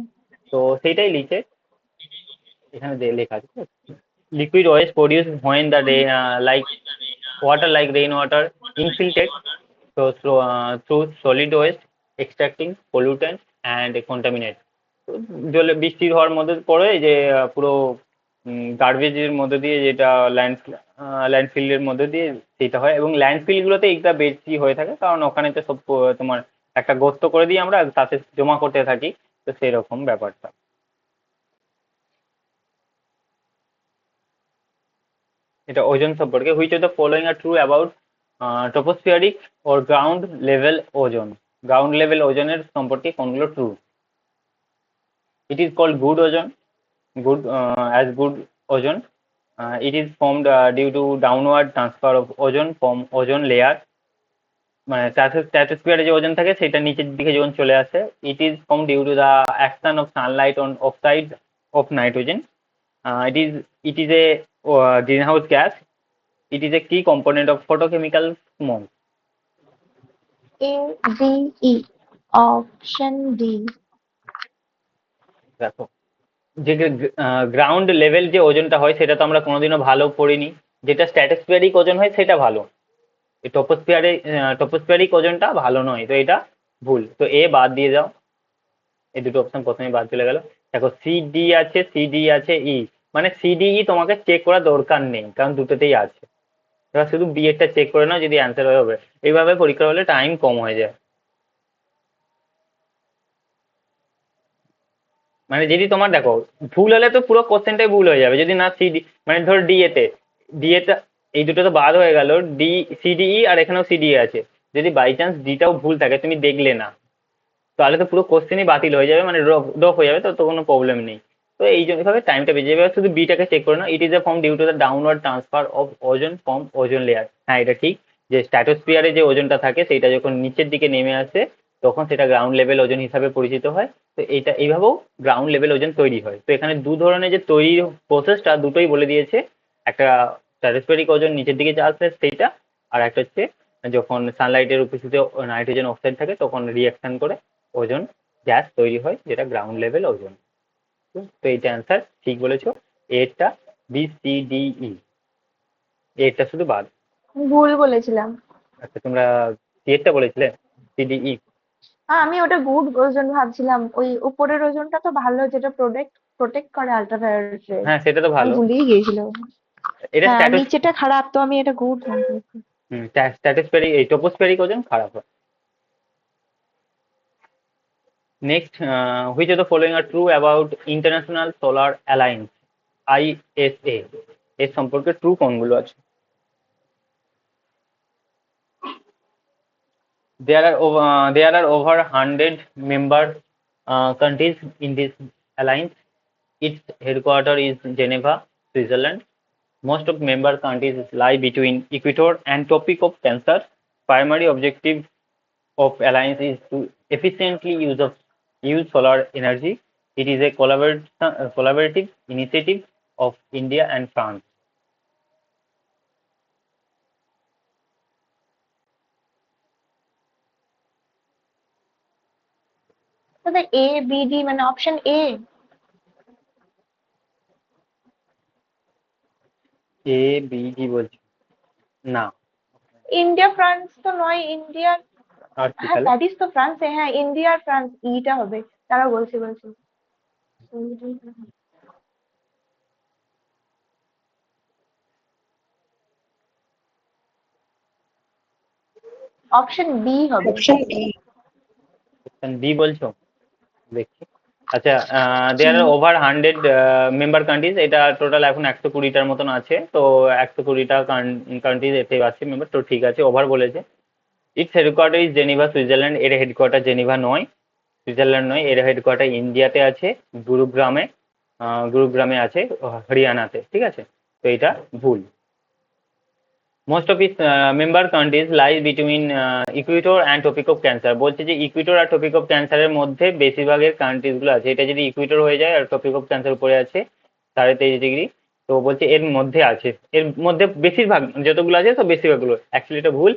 তো সেইটাই লিচেট, এখানে লেখা আছে। Liquid waste produce when the like water like rainwater infiltrate through solid waste, extracting pollutants and contaminate. জলে বৃষ্টি হওয়ার মধ্যে পড়ে যে পুরো গার্বেজের মধ্যে দিয়ে যেটা ল্যান্ডফিল্ডের মধ্যে দিয়ে সেটা হয়। এবং ল্যান্ডফিল গুলোতে এইটা বেশি হয়ে থাকে কারণ ওখানে তো সব তোমার একটা গর্ত করে দিই আমরা, তাতে জমা করতে থাকি। তো সেরকম ব্যাপারটা। এটা ওজন সম্পর্কে। Which of the following are true about tropospheric or ground level ozone? Ground level ওজনের সম্পর্কে কোনগুলো true? It is called good ozone, good as good ozone. It is formed due to downward transfer of ozone from ozone layer, মানে স্ট্র্যাটোস্ফিয়ারে যে ওজন থাকে সেটা নিচের দিকে যখন চলে আসে। It is form due to the action of sunlight on oxide of nitrogen. it is a greenhouse gas. It is a key component of photochemical smoke. A D E, option D. দেখো, যে ground level যে ওজনটা হয় সেটা তো আমরা কোনোদিনও ভালো পড়িনি। যেটা স্ট্র্যাটোস্ফিয়ারিক ওজন হয় সেটা ভালো। এই টপোস্ফিয়ারিক ওজনটা ভালো নয়, তো এটা ভুল। তো এ বাদ দিয়ে যাও, এই দুটো অপশন প্রথমে বাদ চলে গেল। দেখো সিডি আছে, সিডি আছে, ই, মানে সিডিই তোমাকে চেক করার দরকার নেই কারণ দুটোতেই আছে। এবার শুধু বি এরটা চেক করে নাও, যদি অ্যান্সার হবে। এইভাবে পরীক্ষা হলে টাইম কম হয়ে যায়। মানে যদি তোমার দেখো ভুল হলে তো পুরো কোশ্চেনটাই ভুল হয়ে যাবে। যদি না সিডি, মানে ধরো ডি এতে এই দুটো তো বাদ হয়ে গেল, ডি সিডিই আর এখানেও সিডিই আছে। যদি বাই চান্স ডিটাও ভুল থাকে তুমি দেখলে না, তাহলে তো পুরো কোশ্চেনই বাতিল হয়ে যাবে, মানে ড্রপ হয়ে যাবে। তো কোনো প্রবলেম নেই। তো এই জন্য ভাবে টাইমটা বেঁচে যাবে। শুধু বিটাকে চেক করে নাও। It is a form due to the downward transfer of ozone from ozone layer. হ্যাঁ, এটা ঠিক যে স্ট্র্যাটোস্ফিয়ারে যে ওজনটা থাকে সেটা যখন নিচের দিকে নেমে আসে তখন সেটা গ্রাউন্ড লেভেল ওজন হিসাবে পরিচিত হয়। তো এইটা এইভাবেও গ্রাউন্ড লেভেল ওজন তৈরি হয়। তো এখানে দু ধরনের যে তৈরির প্রসেসটা দুটোই বলে দিয়েছে। একটা স্ট্র্যাটোস্ফিয়ারিক ওজন নিচের দিকে যা আসে সেইটা, আর একটা হচ্ছে যখন সানলাইটের উপস্থিতিতে নাইট্রোজেন অক্সাইড থাকে তখন রিয়াকশন করে ওজন গ্যাস তৈরি হয়, যেটা গ্রাউন্ড লেভেল ওজন। তো এইটা অ্যান্সার ঠিক বলেছো। এরটা বি সি ডি ই, এরটা শুধু বাদ। ভুল বলেছিলাম। আচ্ছা, তোমরা সি এরটা বলেছিলে, সি ডি ই। আমি ওটা গুড ওজন ভাবছিলাম, ওই উপরের ওজনটা তো ভালো, যেটা প্রোটেক্ট করে আল্ট্রাভায়োলেট রে। হ্যাঁ, সেটা তো আমি ভালো। ভুলেই গিয়েছিলাম। এটা হ্যাঁ, নিচেটা খারাপ, তো আমি এটা গুড বলছি। স্ট্র্যাটোস্ফেরিক, এই ট্রপোস্ফেরিক ওজন খারাপ হয়। Next, which of the following are true about international solar alliance, ISA, এর সম্পর্কে ট্রু কোনগুলো আছে? There are over 100 member countries in this alliance. Its headquarters is Geneva, Switzerland. Most of member countries lie between equator and tropic of Cancer. Primary objective of alliance is to efficiently use solar energy. It is a collaborative initiative of India and France. তাহলে A B D মানে option A. A B D বলছি না, India France তো নয়, India, আর কি হ্যাঁ তাহলে? Paris তো ফ্রান্সে, হ্যাঁ ইন্ডিয়া আর ফ্রান্স, ইটা হবে। তারা বলছি বলছি অপশন বি হবে। অপশন বি বলছো? দেখছি। আচ্ছা, দেয়ার আর ওভার 100 মেম্বার কান্ট্রিজ। এটা টোটাল এখন 120টার মতন আছে। তো 120টা কান্ট্রিজ এতে আছে মেম্বার। তো ঠিক আছে, ওভার বলেছে। It's headquarter is Geneva, Switzerland. এর হেডকোয়ার্টার জেনিভা নয়, সুইজারল্যান্ড নয়। এর হেডকোয়ার্টার ইন্ডিয়াতে আছে, গুরুগ্রামে। গুরুগ্রামে আছে, হরিয়ানাতে। ঠিক আছে, তো এটা ভুল। Most of is member countries lie between Ecuador and topic of cancer. বলছে যে ইকুয়েটর আর টপিক অফ ক্যান্সারের মধ্যে বেশিরভাগের কান্ট্রিজগুলো আছে। এটা যদি ইকুয়েটর হয়ে যায় আর টপিক অফ ক্যান্সার উপরে আছে 23.5 ডিগ্রি, তো বলছে এর মধ্যে আছে। এর মধ্যে বেশিরভাগ যতগুলো আছে সব বেশিরভাগগুলো। অ্যাকচুয়ালি এটা ভুল।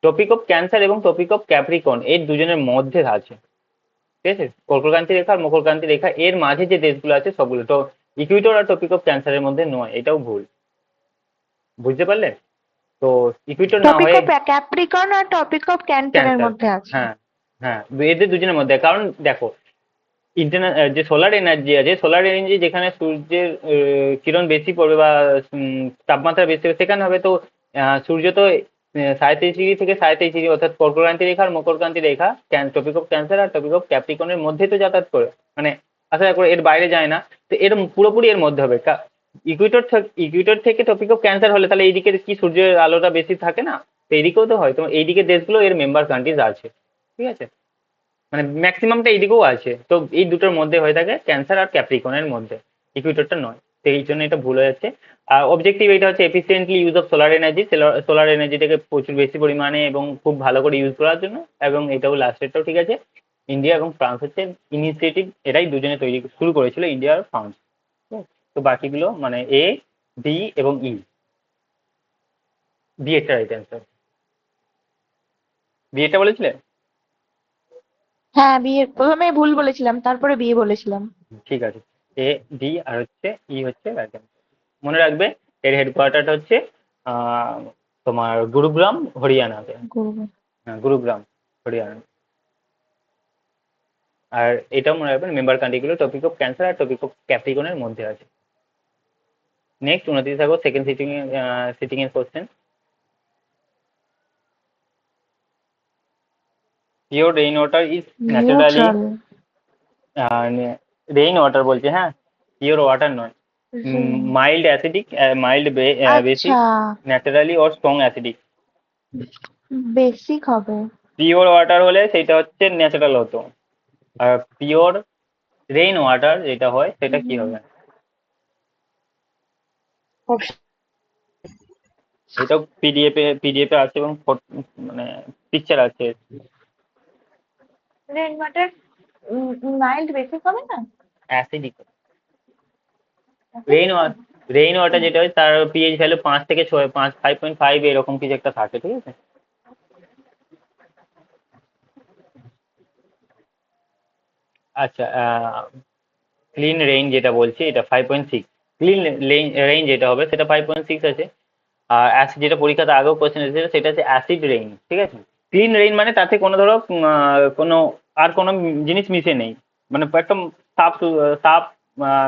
টপিক অফ ক্যান্সার এবং টপিক অফ ক্যাপ্রিকন এর দুজনের মধ্যে আছে। ঠিক আছে, কর্কটক্রান্তি রেখা আর মকরক্রান্তি রেখা এর মাঝে যে দেশগুলো আছে সবগুলো। তো ইকুয়েটর আর টপিক অফ ক্যান্সারের মধ্যে নয়, এটাও ভুল। বুঝতে পারলে? তো ইকুয়েটর না টপিক হয়ে অফ ক্যাপ্রিকর্ন আর টপিক অফ ক্যান্সারের ক্যান্সার। মধ্যে আছে। হ্যাঁ, হ্যাঁ, এদের দুজনের মধ্যে। কারণ দেখো, যে সোলার এনার্জি আছে, সোলার এনার্জি যেখানে সূর্যের কিরণ বেশি পড়বে বা তাপমাত্রা বেশি হবে সেখানে হবে। তো সূর্য তো 37.5 ডিগ্রি থেকে 37.5 ডিগ্রি, অর্থাৎ কর্কটক্রান্তি রেখা আর মকরক্রান্তি রেখা টপিক অফ ক্যান্সার আর টপিক অফ ক্যাপ্রিকনের মধ্যে তো যাতায়াত করে, মানে আশা করে এর বাইরে যায় না। তো এর পুরোপুরি এর মধ্যে হবে। ইকুয়েটর থেকে টপিক অফ ক্যান্সার হলে তাহলে এইদিকে কি সূর্যের আলোটা বেশি থাকে না? তো এইদিকেও তো হয়। তো এইদিকে দেশগুলো এর মেম্বার কান্ট্রিজ আছে। ঠিক আছে, মানে ম্যাক্সিমামটা এইদিকেও আছে। তো এই দুটোর মধ্যে হয়ে থাকে, ক্যান্সার আর ক্যাপ্রিকনের মধ্যে, ইকুয়েটরটা নয়। তো এই জন্য এটা ভুল হয়ে যাচ্ছে। আর অবজেক্টিভ এটা হচ্ছে efficiently use of solar energy. Solar এনার্জিটাকে প্রচুর বেশি পরিমাণে এবং খুব ভালো করে ইউজ করার জন্য। এবং এটাও লাস্টেরটাও ঠিক আছে। ইন্ডিয়া এবং ফ্রান্স হচ্ছে ইনিশিয়েটিভ, এরাই দুজনে তৈরি শুরু করেছিল, ইন্ডিয়া আর ফ্রান্স। তো বাকিগুলো মানে এ, বি এবং ই। বি একটা রাইট অ্যান্সার। বি এটা বলেছিলে? হ্যাঁ বিয়ে প্রথমে ভুল বলেছিলাম, তারপরে বিয়ে বলেছিলাম। ঠিক আছে, এ, ডি আর হচ্ছে ই হচ্ছে রাইট অ্যান্সার। মনে রাখবে, এর হেডকোয়ার্টারটা হচ্ছে আহ, তোমার গুরুগ্রাম, হরিয়ানাতে। গুরু- হ্যাঁ, গুরুগ্রাম, হরিয়ানা। আর এটাও মনে রাখবেন, মেম্বার কান্ট্রিগুলো টপিক অফ ক্যান্সার আর টপিক অফ ক্যাপ্রিকনের মধ্যে আছে। নেক্সট 29 থাকো, সেকেন্ড সিটিং এর question. Pure rain water is naturally, neutral. Rain water বলছে, হ্যাঁ, পিওর ওয়াটার নয়। মাইল্ড অ্যাসিডিক, মাইল্ড বেসিক, আচ্ছা, naturally or strong acidic. Basic হবে। পিওর ওয়াটার হলে সেটা হচ্ছে ন্যাচারাল হতো। আর পিওর রেইন ওয়াটার যেটা হয় সেটা কি হবে? এটাও পিডিএফ এ আছে এবং মানে পিকচার আছে। রেন ওয়াটার মাইল্ড বেসিক হবে না? Acidic. Rain water, rain water যেটা হয় তার পিএইচ ভ্যালু 5 থেকে 6, 5, 5.5 এরকম কিছু একটা থাকে। ঠিক আছে। আচ্ছা, ক্লিন রেইন যেটা বলছি এটা 5.6। ক্লিন রেইন যেটা হবে সেটা 5.6 আছে। আর অ্যাসিড যেটা পরীক্ষাতে আগেও কোশ্চেন এসেছিল সেটা হচ্ছে অ্যাসিড রেইন। ঠিক আছে। ক্লিন রেইন মানে তাতে কোনো ধরো কোনো আর কোনো জিনিস মিশে নেই, মানে একদম সাফ সাফ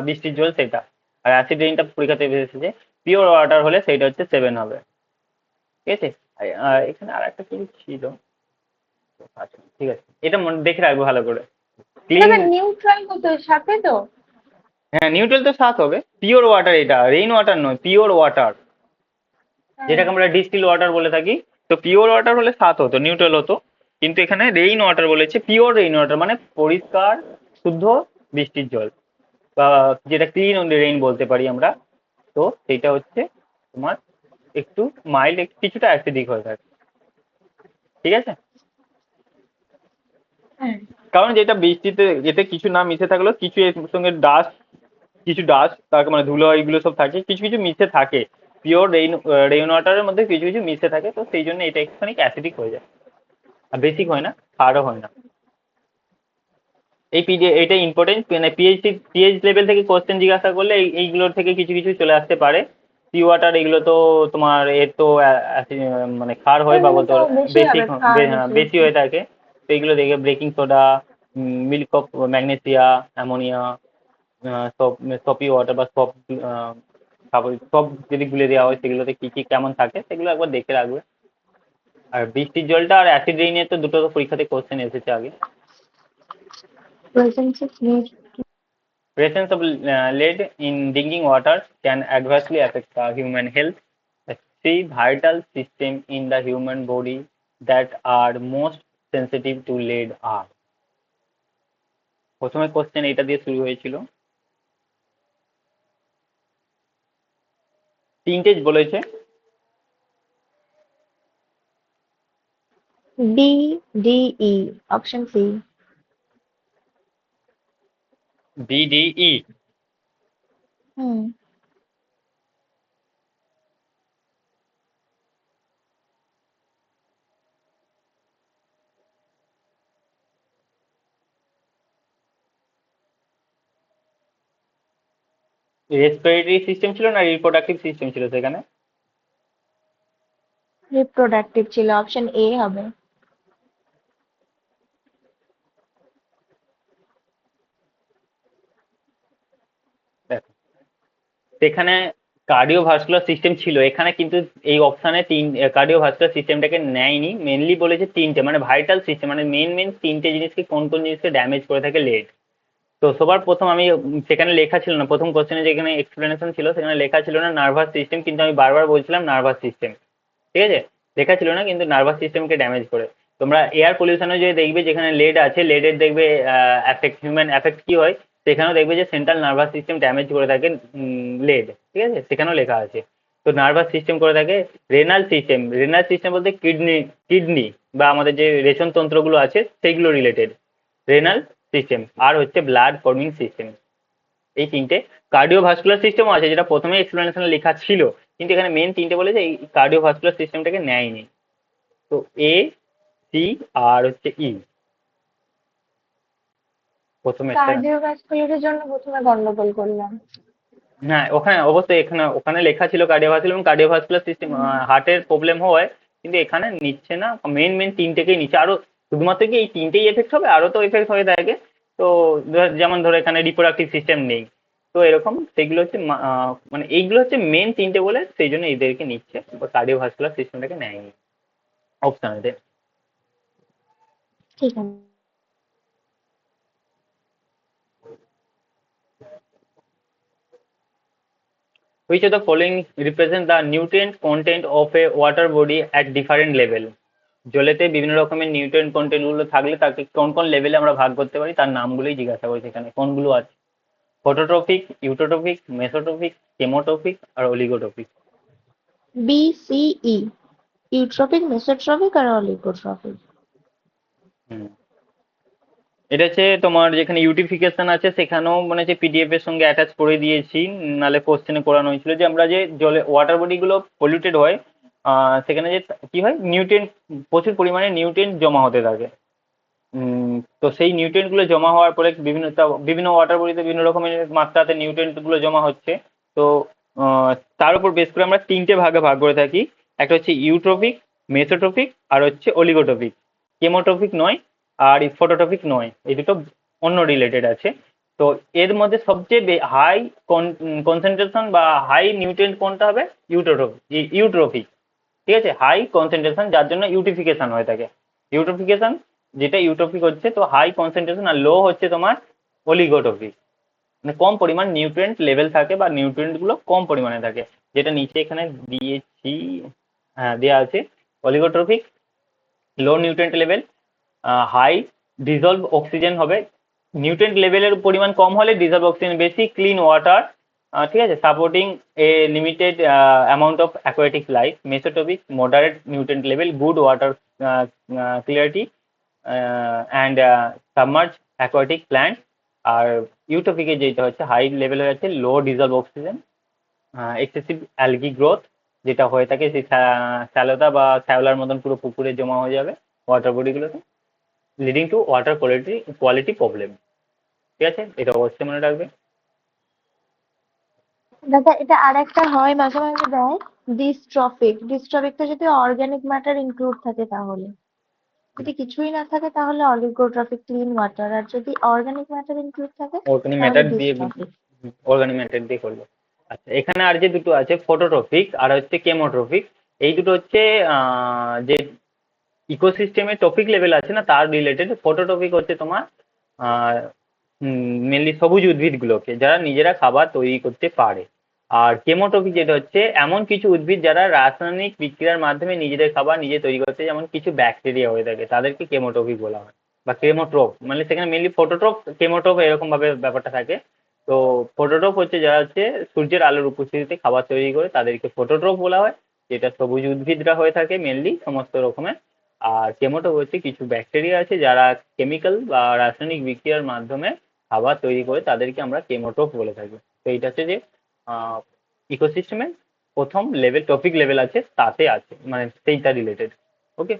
বৃষ্টির জল সেটা। আর অ্যাসিড রেইনটা পরীক্ষাতে এসেছে। পিওর ওয়াটার হলে সেটা হচ্ছে 7 হবে। ঠিক আছে। এখানে আর একটা কি ছিল? আচ্ছা ঠিক আছে, এটা মনে দেখে রাখবো ভালো করে। ক্লিন, তবে নিউট্রাল কত সাথে তো? হ্যাঁ নিউট্রাল তো 7 হবে। পিওর ওয়াটার, এটা রেইন ওয়াটার নয়, পিওর ওয়াটার হ্যাঁ। যেটাকে আমরা ডিস্টিল ওয়াটার বলে থাকি। তো পিওর ওয়াটার হলে 7 হতো, নিউট্রাল হতো। কিন্তু এখানে রেইন ওয়াটার বলেছে, পিওর রেইন ওয়াটার মানে পরিষ্কার শুদ্ধ বৃষ্টির জল, বা যেটা ক্লিন রেইন বলতে পারি আমরা। তো সেইটা হচ্ছে তোমার একটু মাইল্ড, কিছুটা অ্যাসিডিক হয়ে থাকে, ঠিক আছে। হ্যাঁ। কারণ যেটা বৃষ্টিতে এতে কিছু না মিশে থাকলেও কিছু এর সঙ্গে ডাস্ট, কিছু ডাস্ট তার মানে ধুলো এইগুলো সব থাকে, কিছু কিছু মিশে থাকে। পিওর রেইন ওয়াটারের মধ্যে কিছু কিছু মিশে থাকে, তো সেই জন্য এটা একটুখানি অ্যাসিডিক হয়ে যায়, আর বেসিক হয় না, খারও হয় না। এটা ইম্পর্টেন্ট, মানে পিএইচ লেভেল থেকে কোশ্চেন জিজ্ঞাসা করলে এইগুলোর থেকে কিছু কিছু চলে আসতে পারে। সি ওয়াটার এগুলো তো তোমার এর তো মানে ক্ষার হয় বা এগুলো বলতে তো পারো বেশি বেসিক, হবে, খার হ্যাঁ বেশি বেশি হচ্ছে। হয়ে থাকে। তো এগুলো দেখে breaking soda, milk of magnesia, ammonia, সব সপি ওয়াটার বা সব সব যদি গুলে দেওয়া হয় সেগুলোতে কি কি কেমন থাকে সেগুলো একবার দেখে রাখবে। আর বৃষ্টির জলটা আর অ্যাসিড রেইনের তো দুটো পরীক্ষাতে কোশ্চেন এসেছে আগে। Presence of need. Presence of lead in drinking water can adversely affect the human health. The three vital systems in the human body that are most sensitive to lead are. প্রথমে question এটা দিয়ে শুরু হয়েছিল, তিনটে বলেছে। D, D, ই, option C. BDE। হুম। Respiratory system ছিল না reproductive system ছিল সেখানে? রিপ্রোডাক্টিভ ছিল, অপশন এ হবে। দেখো, সেখানে কার্ডিওভাস্কুলার সিস্টেম ছিল, এখানে কিন্তু এই অপশানে কার্ডিওভাস্কুলার সিস্টেমটাকে নেয়নি, মেনলি বলেছে তিনটে, মানে ভাইটাল সিস্টেম, মানে মেন মেন তিনটে জিনিসকে, কোন কোন জিনিসকে ড্যামেজ করে থাকে লেড। তো সবার প্রথম আমি সেখানে লেখা ছিল না, প্রথম কোশ্চেনে যেখানে এক্সপ্লেনেশন ছিল সেখানে লেখা ছিল না নার্ভাস সিস্টেম, কিন্তু আমি বারবার বলছিলাম নার্ভাস সিস্টেম, ঠিক আছে। লেখা ছিল না কিন্তু নার্ভাস সিস্টেমকে ড্যামেজ করে। তোমরা এয়ার পলিউশনে যে দেখবে যেখানে লেড আছে, লেডের দেখবে হিউম্যান এফেক্ট কি হয়, সেখানেও দেখবে যে সেন্ট্রাল নার্ভাস সিস্টেম ড্যামেজ করে থাকে লেড, ঠিক আছে, সেখানেও লেখা আছে। তো নার্ভাস সিস্টেম করে থাকে। রেনাল সিস্টেম বলতে কিডনি, কিডনি বা আমাদের যে রেচন তন্ত্রগুলো আছে সেইগুলো রিলেটেড রেনাল সিস্টেম। আর হচ্ছে ব্লাড ফর্মিং সিস্টেম, এই তিনটে। কার্ডিওভাস্কুলার সিস্টেমও আছে যেটা প্রথমে এক্সপ্লেনেশনে লেখা ছিল, কিন্তু এখানে মেন তিনটে বলেছে, এই কার্ডিওভাস্কুলার সিস্টেমটাকে নেয়নি। তো এ, সি আর হচ্ছে ই প্রথমে একটা। কার্ডিওভাস্কুলারের জন্য প্রথমে গন্ডগোল করলাম। না ওখানে অবশ্যই, এখানে ওখানে লেখা ছিল কার্ডিওভাস্কুলার এবং কার্ডিওভাস্কুলার সিস্টেম হুম। হার্টের প্রবলেম হয়, কিন্তু এখানে নিচ্ছে না, মেন মেন তিনটেকেই নিচ্ছে। আরো শুধুমাত্র কি এই তিনটেই এফেক্ট হবে, আরো তো এফেক্ট হয়ে থাকে। তো যেমন ধরো এখানে রিপ্রোডাক্টিভ সিস্টেম নেই, তো এরকম সেগুলো হচ্ছে মানে এইগুলো হচ্ছে মেন তিনটে বলে সেই জন্য এদেরকে নিচ্ছে, কার্ডিওভাস্কুলার সিস্টেমটাকে নেয়নি অপশানেতে। ঠিক আছে। Which of the following represent the nutrient content of a water body at different level? জলেতে বিভিন্ন রকমের নিউট্রিয়েন্ট কন্টেন্ট গুলো থাকলে তাকে কোন কোন লেভেলে আমরা ভাগ করতে পারি তার নামগুলোই জিজ্ঞাসা করেছে এখানে, কোনগুলো আছে। ফটোট্রপিক, ইউটোট্রপিক, মেসোট্রপিক, কেমোট্রপিক আর অলিগোট্রপিক। বি, সি, ই, ইউট্রপিক, মেসোট্রপিক আর অলিগোট্রপিক। হুম, এটা হচ্ছে তোমার যেখানে ইউটিফিকেশন আছে সেখানেও মানে যে পিডিএফ এর সঙ্গে অ্যাটাচ করে দিয়েছি, নালে কোশ্চেনে করানো হয়েছিল যে আমরা যে জলে ওয়াটার বডি গুলো পলিউটেড হয়, সেখানে যে কি হয় নিউট্রিয়েন্ট, প্রচুর পরিমাণে নিউট্রিয়েন্ট জমা হতে থাকে। তো সেই নিউট্রিয়েন্ট গুলো জমা হওয়ার পরে বিভিন্ন ওয়াটার বডিতে বিভিন্ন রকমের মাত্রাতে নিউট্রিয়েন্ট গুলো জমা হচ্ছে। তো আহ, তার উপর বেস করে আমরা তিনটে ভাগে ভাগ করে থাকি, একটা হচ্ছে ইউট্রপিক, মেসোট্রপিক আর হচ্ছে অলিগোট্রপিক। কেমোট্রপিক নয় আর ফটোট্রপিক নয়, এই দুটো অন্য রিলেটেড আছে। তো এর মধ্যে সবচেয়ে হাই কনসেন্ট্রেশন বা হাই নিউট্রিয়েন্ট কোনটা হবে, ইউট্রপিক, ঠিক আছে, হাই কনসেন্ট্রেশন, যার জন্য ইউটিফিকেশন হয়ে থাকে। ইউট্রোফিকেশন যেটা ইউট্রপিক হচ্ছে তো হাই কনসেন্ট্রেশন, আর লো হচ্ছে তোমার অলিগোট্রপিক, মানে কম পরিমাণ নিউট্রিয়েন্ট লেভেল থাকে বা নিউট্রিয়েন্ট গুলো কম পরিমাণে থাকে, যেটা নিচে এখানে দিয়েছি, হ্যাঁ দেওয়া আছে। Oligotrophic low nutrient level, high dissolved oxygen হবে, নিউট্রিয়েন্ট লেভেলের পরিমাণ কম হলে ডিজলভ অক্সিজেন বেশি, ক্লিন ওয়াটার, ঠিক আছে, supporting a limited amount of aquatic life, mesotrophic moderate nutrient level, good water clarity and submerged aquatic plant. আর ইউটোপিকে যেটা হচ্ছে হাই লেভেল হয়ে যাচ্ছে low dissolved oxygen, excessive algae growth যেটা হয়ে থাকে সেই শ্যালোতা বা শ্যাওলার মতন পুরো পুকুরে জমা হয়ে যাবে ওয়াটার বডিগুলোতে, leading to water quality problem. ঠিক আছে, এটা অবশ্যই মনে রাখবে। দাদা এটা আরেকটা হয় মাঝে মাঝে দেয় ডিস্ট্রফিকটা যদি অর্গানিক ম্যাটার ইনক্লুড থাকে তাহলে, যদি কিছুই না থাকে তাহলে অলিগোট্রফিক ক্লিন ওয়াটার, আর যদি অর্গানিক ম্যাটার ইনক্লুড থাকে অর্গানিক তাহলে ম্যাটার দিয়ে, ডিস্ট্রফিক। অর্গানিক ম্যাটার দিয়ে করলো। আচ্ছা, এখানে আর যে দুটো আছে ফটোট্রফিক আর হচ্ছে কেমোট্রফিক, এই দুটো হচ্ছে যে ইকোসিস্টেমে টপিক লেভেল আছে না তার রিলেটেড। ফটোটপিক হচ্ছে তোমার মেনলি সবুজ উদ্ভিদগুলোকে যারা নিজেরা খাবার তৈরি করতে পারে। আর কেমোটপিক যেটা হচ্ছে এমন কিছু উদ্ভিদ যারা রাসায়নিক বিক্রিয়ার মাধ্যমে নিজেদের খাবার নিজে তৈরি করতে, যেমন কিছু ব্যাকটেরিয়া হয়ে থাকে তাদেরকে কেমোটপিক বলা হয়, বা কেমোট্রোপ, মানে সেখানে মেনলি ফটোট্রোপ কেমোট্রোপ এরকম ভাবে ব্যাপারটা থাকে। তো ফটোট্রোপ হচ্ছে যারা হচ্ছে সূর্যের আলোর উপস্থিতিতে খাবার তৈরি করে তাদেরকে ফটোট্রোপ বলা হয়, যেটা সবুজ উদ্ভিদরা হয়ে থাকে মেনলি সমস্ত রকমের। আর কেমোট্রোপ হচ্ছে কিছু ব্যাকটেরিয়া আছে যারা কেমিক্যাল বা রাসায়নিক বিক্রিয়ার মাধ্যমে খাবার তৈরি করে তাদেরকে আমরা কেমোট্রোপ বলে থাকি। তো এইটা হচ্ছে যে ইকোসিস্টেমের প্রথম লেভেল টপিক লেভেল আছে তাতে আছে, মানে সেইটা related. Okay,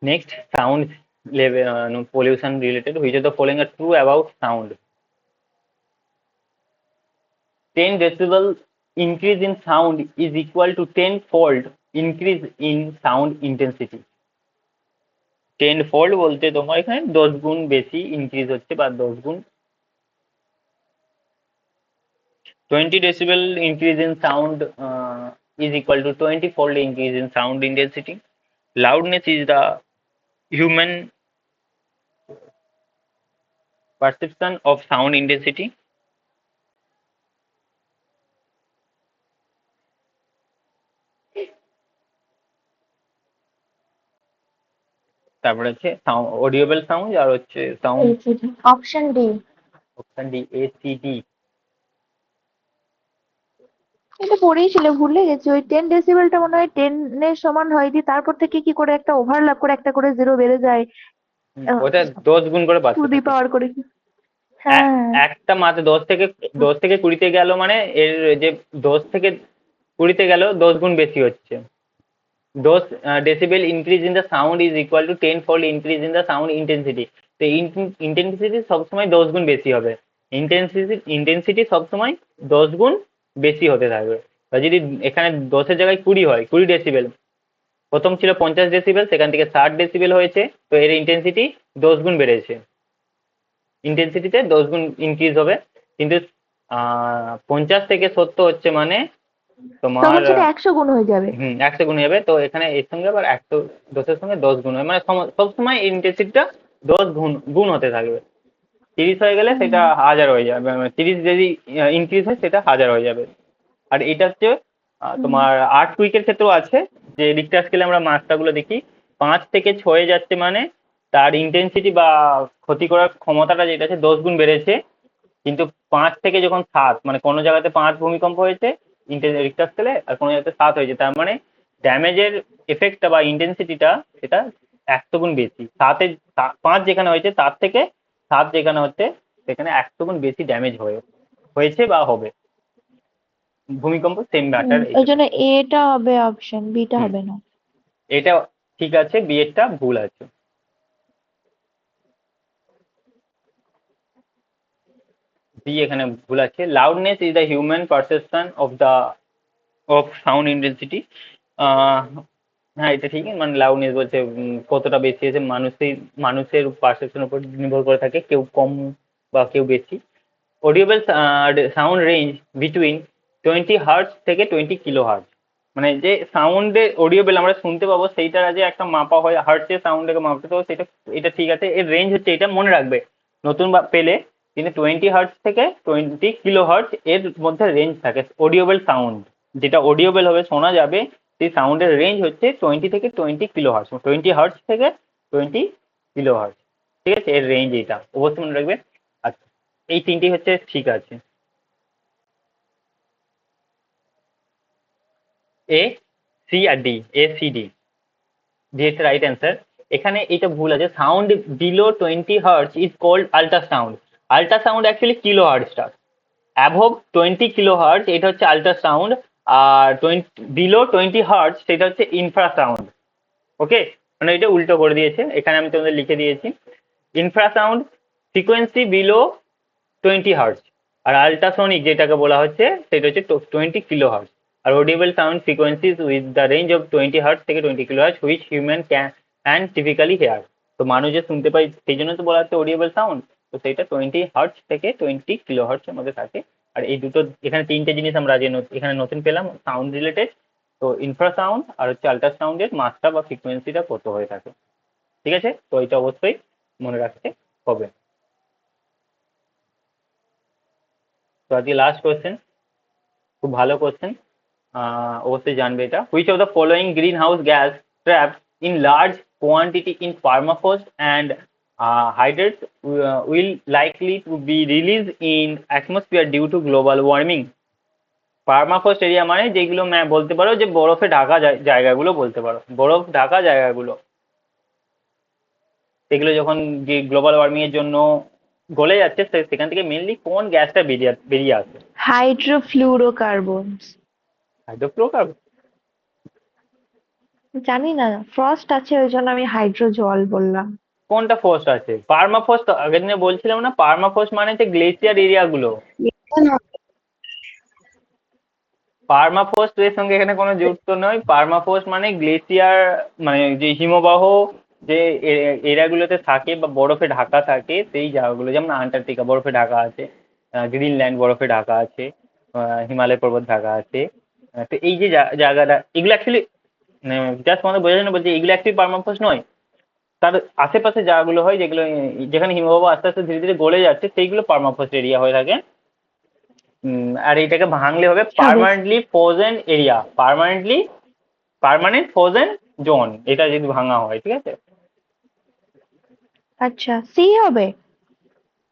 next sound level pollution related, which of the following are true about sound? 10 decibel increase in sound is equal to 10-fold increase in sound intensity. 10-fold বলতে তোমার এখানে 10 গুণ বেশি ইনক্রিজ হচ্ছে বা 10 গুণ। 20 decibel increase in sound is equal to 20-fold increase in sound intensity. Loudness is the human perception of sound intensity. তারপরে হচ্ছে অডিওবেল সাউন্ড আর হচ্ছে sound. Option D. Option D ACD. এটা পড়েই ছিল, ভুলে গেছি। ওই 10 ডেসিবেলটা মনে হয় 10 এর সমান হয়, দি তারপর থেকে কি করে একটা ওভারল্যাপ করে একটা করে জিরো বেড়ে যায়, ওটা 10 গুণ করে টু বাড়তে দি থাকে। পাওয়ার করে কি। হ্যাঁ। একটা মাত্র 10 থেকে 20-তে গেল মানে এর যে 10 থেকে 20-তে গেল 10 গুণ বেশি হচ্ছে। 10 decibel increase in the sound is equal to 10-fold increase in the sound intensity. তো ইন্টেন্সিটি সবসময় 10 গুণ বেশি হবে, ইন্টেন্সিটি সবসময় 10 গুণ বেশি হতে থাকবে। বা যদি এখানে 10-এর জায়গায় 20 হয়, 20 ডেসিবেল, প্রথম ছিল 50 ডেসিবেল, সেখান থেকে 60 ডেসিবেল হয়েছে, তো এর ইন্টেন্সিটি 10 গুণ বেড়েছে, ইন্টেন্সিটিতে 10 গুণ ইনক্রিজ হবে। কিন্তু 50 থেকে 70 হচ্ছে মানে তোমার তখন সেটা 100 গুণ হয়ে যাবে। 100 গুণ যাবে। তো এখানে এর সঙ্গে আবার 10-এর সঙ্গে 10 গুণ হবে, মানে সবসময় ইন্টেন্সিটিটা 10 গুণ গুণ হতে থাকবে। 30 হয়ে গেলে হুম। সেটা 1000 হয়ে যাবে, 30 যদি ইনক্রিজ হয় সেটা 1000 হয়ে যাবে। আর এটা হচ্ছে হুম। তোমার আর্ট কুইকের ক্ষেত্রেও আছে, যে রিক্টার স্কেলে আমরা মাত্রাগুলো দেখি, 5 থেকে 6 যাচ্ছে মানে তার ইন্টেন্সিটি বা ক্ষতি করার ক্ষমতাটা যেটা আছে 10 গুণ বেড়েছে। কিন্তু 5 থেকে যখন 7, মানে কোনো জায়গাতে 5 ভূমিকম্প হয়েছে রিক্টার স্কেলে, আর কোনো জায়গাতে 7 হয়েছে, তার মানে ড্যামেজের এফেক্টটা বা ইন্টেন্সিটিটা সেটা 100 গুণ বেশি। 5 যেখানে হয়েছে তার থেকে 7 যেখানে হচ্ছে সেখানে 100 গুণ বেশি ড্যামেজ হয়েছে বা হবে। ভূমিকম্প সেম ম্যাটার ওই এটা। জন্য এটা হবে অপশন, বিটা হুম, হবে না। এটা ঠিক আছে, বিয়েরটা ভুল আছে। বি এখানে ভুল আছে। Loudness is the human perception of sound intensity. হ্যাঁ, এটা ঠিকই, মানে লাউডনেস বলছে কতটা বেশি আছে মানুষের পারসেপশনের উপর নির্ভর করে থাকে, কেউ কম বা কেউ বেশি। অডিওবেল সাউন্ড রেঞ্জ বিটুইন 20 হার্টজ থেকে 20 কিলো হার্টজ, মানে যে সাউন্ডে অডিওবেল আমরা শুনতে পাবো সেইটার যে একটা মাপা হয় হার্টসে সাউন্ডটাকে মাপতে পাবো সেটা, এটা ঠিক আছে। এর রেঞ্জ হচ্ছে, এটা মনে রাখবে নতুন বা পেলে, কিন্তু 20 হার্টজ থেকে 20 কিলো হার্টজ এর মধ্যে রেঞ্জ থাকে অডিওবেল সাউন্ড। যেটা অডিওবেল হবে, শোনা যাবে সেই সাউন্ডের রেঞ্জ হচ্ছে 20 থেকে 20 কিলো হার্টস, 20 হার্টস থেকে 20 কিলো হার্টস। ঠিক আছে, এর রেঞ্জ এইটা অবশ্যই মনে রাখবেন। আচ্ছা, এই তিনটি হচ্ছে ঠিক আছে। A, C D A, C D D, ডি হচ্ছে রাইট অ্যান্সার। এখানে এটা ভুল আছে, sound below 20 hertz is called ultrasound. Ultrasound actually kilo হার্টসটা, অ্যাভব 20 কিলো হার্টস এটা হচ্ছে আল্ট্রাসাউন্ড, আর বিলো 20 হার্টস সেটা হচ্ছে ইনফ্রাসাউন্ড। ওকে, মানে এটা উল্টো করে দিয়েছে, এখানে আমি তোমাদের লিখে দিয়েছি ইনফ্রাসাউন্ড ফ্রিকোয়েন্সি বিলো 20 হার্টস, আর আল্ট্রাসনিক যেটাকে বলা হচ্ছে সেটা হচ্ছে 20 কিলো হার্টস। আর audible sound frequencies with the range of 20 hertz থেকে 20 kilo hertz which human can typically hear. তো মানুষ যে শুনতে পাই সেই জন্য তো বলা হচ্ছে অডিবল সাউন্ড। তো সেইটা 20 হার্টস থেকে 20 কিলো হার্টসের মধ্যে থাকে। আর এই দুটো এখানে তিনটে জিনিস আমরা যে এখানে নতুন পেলাম সাউন্ড রিলেটেড। তো ইনফ্রাসাউন্ড আর হচ্ছে আল্ট্রাসাউন্ডের মাত্রা বা ফ্রিকোয়েন্সিটা কত হয়ে থাকে। ঠিক আছে, তো এটা অবশ্যই মনে রাখতে হবে। তো আজকে লাস্ট কোয়েশ্চেন, খুব ভালো কোয়েশ্চেন, অবশ্যই জানবে এটা। Which of the following green house gas trapped in large quantity in permafrost and hydrates will likely to be released in atmosphere due to global warming? Permafrost area মানে যেগুলো বলতে পারো যে বরফে ঢাকা জায়গাগুলো বলতে পারো, বরফ ঢাকা জায়গাগুলো, সেগুলো যখন যে গ্লোবাল ওয়ার্মিং এর জন্য গলে যাচ্ছে সেখান থেকে মেনলি কোন গ্যাসটা বেরিয়ে আসে? হাইড্রোফ্লুরোকার্বনস। হাইড্রোফ্লোরোকার্বন? জানি না, ফ্রস্ট আছে ওই জন্য আমি হাইড্রো জল বললাম। কোনটা ফ্রস্ট আছে? পার্মাফ্রস্ট আগের দিনে বলছিলাম না, পার্মাফ্রস্ট মানে হচ্ছে গ্লেসিয়ার এরিয়া গুলো। পার্মাফ্রস্ট এর সঙ্গে এখানে কোনো যুক্ত নয়। পার্মাফ্রস্ট মানে গ্লেসিয়ার, মানে যে হিমবাহ যে এরিয়াগুলোতে থাকে বা বরফে ঢাকা থাকে সেই জায়গাগুলো, যেমন আন্টার্কটিকা বরফে ঢাকা আছে, গ্রিনল্যান্ড বরফে ঢাকা আছে, হিমালয় পর্বত ঢাকা আছে। তো এই যে জায়গাটা, এগুলো অ্যাকচুয়ালি জাস্ট আমাদের বোঝার জন্য বলছি, এগুলো অ্যাকচুয়ালি পার্মাফ্রস্ট নয়। তার আশেপাশে জায়গাগুলো হয় যেগুলো যেখানে হিমবাহ আস্তে আস্তে ধীরে ধীরে গলে যাচ্ছে সেইগুলো পার্মাফ্রস্ট এরিয়া হয়ে থাকে। আর এটাকে ভাঙলে হবে permanently frozen area, permanent frozen zone, এটা যদি ভাঙা হয়। ঠিক আছে, আচ্ছা, সি হবে।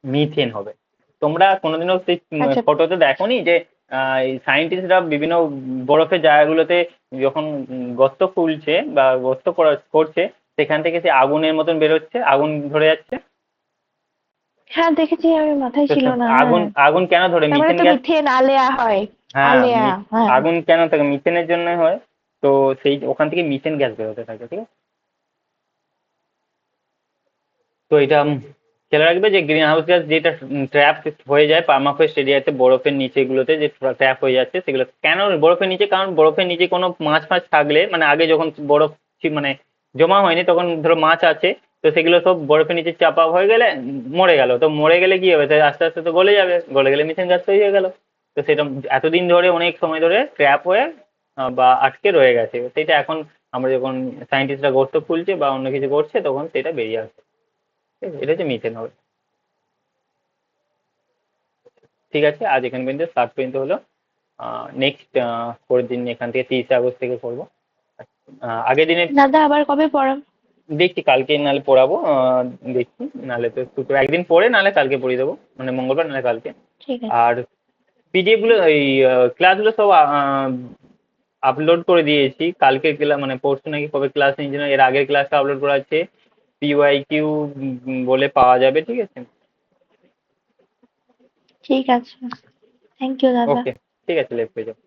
মিথেন হবে। তোমরা কোনোদিনও সেই আচ্ছা, ফটোতে দেখোনি যে সায়েন্টিস্টরা বিভিন্ন বরফের জায়গাগুলোতে যখন গর্ত খুলছে বা গর্ত করছে সেখান থেকে সে আগুনের মতন বেরোচ্ছে, আগুন ধরে যাচ্ছে। হ্যাঁ দেখেছি, আমি মাথায় তো ছিল না। আগুন হ্যাঁ, আগুন কেন ধরে? তার মানে মিথেন তো গ্যাস। মিথেন আলেয়া হয়। হ্যাঁ, আলেয়া, হ্যাঁ। আগুন কেন থাকে? মিথেনের জন্য হয়। তো সেই ওখান থেকে মিথেন গ্যাস বেরোতে থাকে। ঠিক আছে, তো এটা খেয়াল রাখবে যে গ্রিন হাউস গ্যাস যেটা ট্র্যাপ হয়ে যায় পার্মাফ্রস্ট এরিয়াতে বরফের নিচে গুলোতে, যে ট্র্যাপ হয়ে যাচ্ছে সেগুলো কেন বরফের নিচে? কারণ বরফের নিচে কোনো মাছ ফাছ থাকলে, মানে আগে যখন বরফ মানে জমা হয়নি তখন ধরো মাছ আছে, তো সেগুলো সব বরফের নিচে চাপা হয়ে গেলে মরে গেল। তো মরে গেলে কি হবে? তো আস্তে আস্তে তো গলে যাবে, গলে গেলে মিথেন গ্যাস তৈরি হয়ে গেল। তো সেটা এতদিন ধরে অনেক সময় ধরে ট্র্যাপ হয়ে বা আটকে রয়ে গেছে, সেটা এখন আমরা যখন সায়েন্টিস্টরা গর্ত খুলছে বা অন্য কিছু করছে তখন সেটা বেরিয়ে আসছে। ঠিক আছে? এটা হচ্ছে মিথেন হবে। ঠিক আছে, আজ এখান পর্যন্ত স্টার্ট পর্যন্ত হলো। নেক্সট পরের দিন এখান থেকে 30 আগস্ট থেকে করবো। আগের দিনে দাদা আবার কবে পড়াব? দেখছি কালকে নাহলে পড়াবো, দেখছি নাহলে তো একদিন পরে নাহলে কালকে পড়িয়ে দেবো, মানে মঙ্গলবার নাহলে কালকে। ঠিক আছে। আর পিডিএফ গুলো এই ক্লাসগুলো সব আপলোড করে দিয়েছি। কালকে ক্লাস মানে পরশু নাকি কবে ক্লাস নিয়েছিল, এর আগের ক্লাসটা আপলোড করা আছে, PYQ বলে পাওয়া যাবে। ঠিক আছে, ঠিক আছে, থ্যাংক ইউ দাদা। ওকে, ঠিক আছে, লেফট পেয়ে যাও।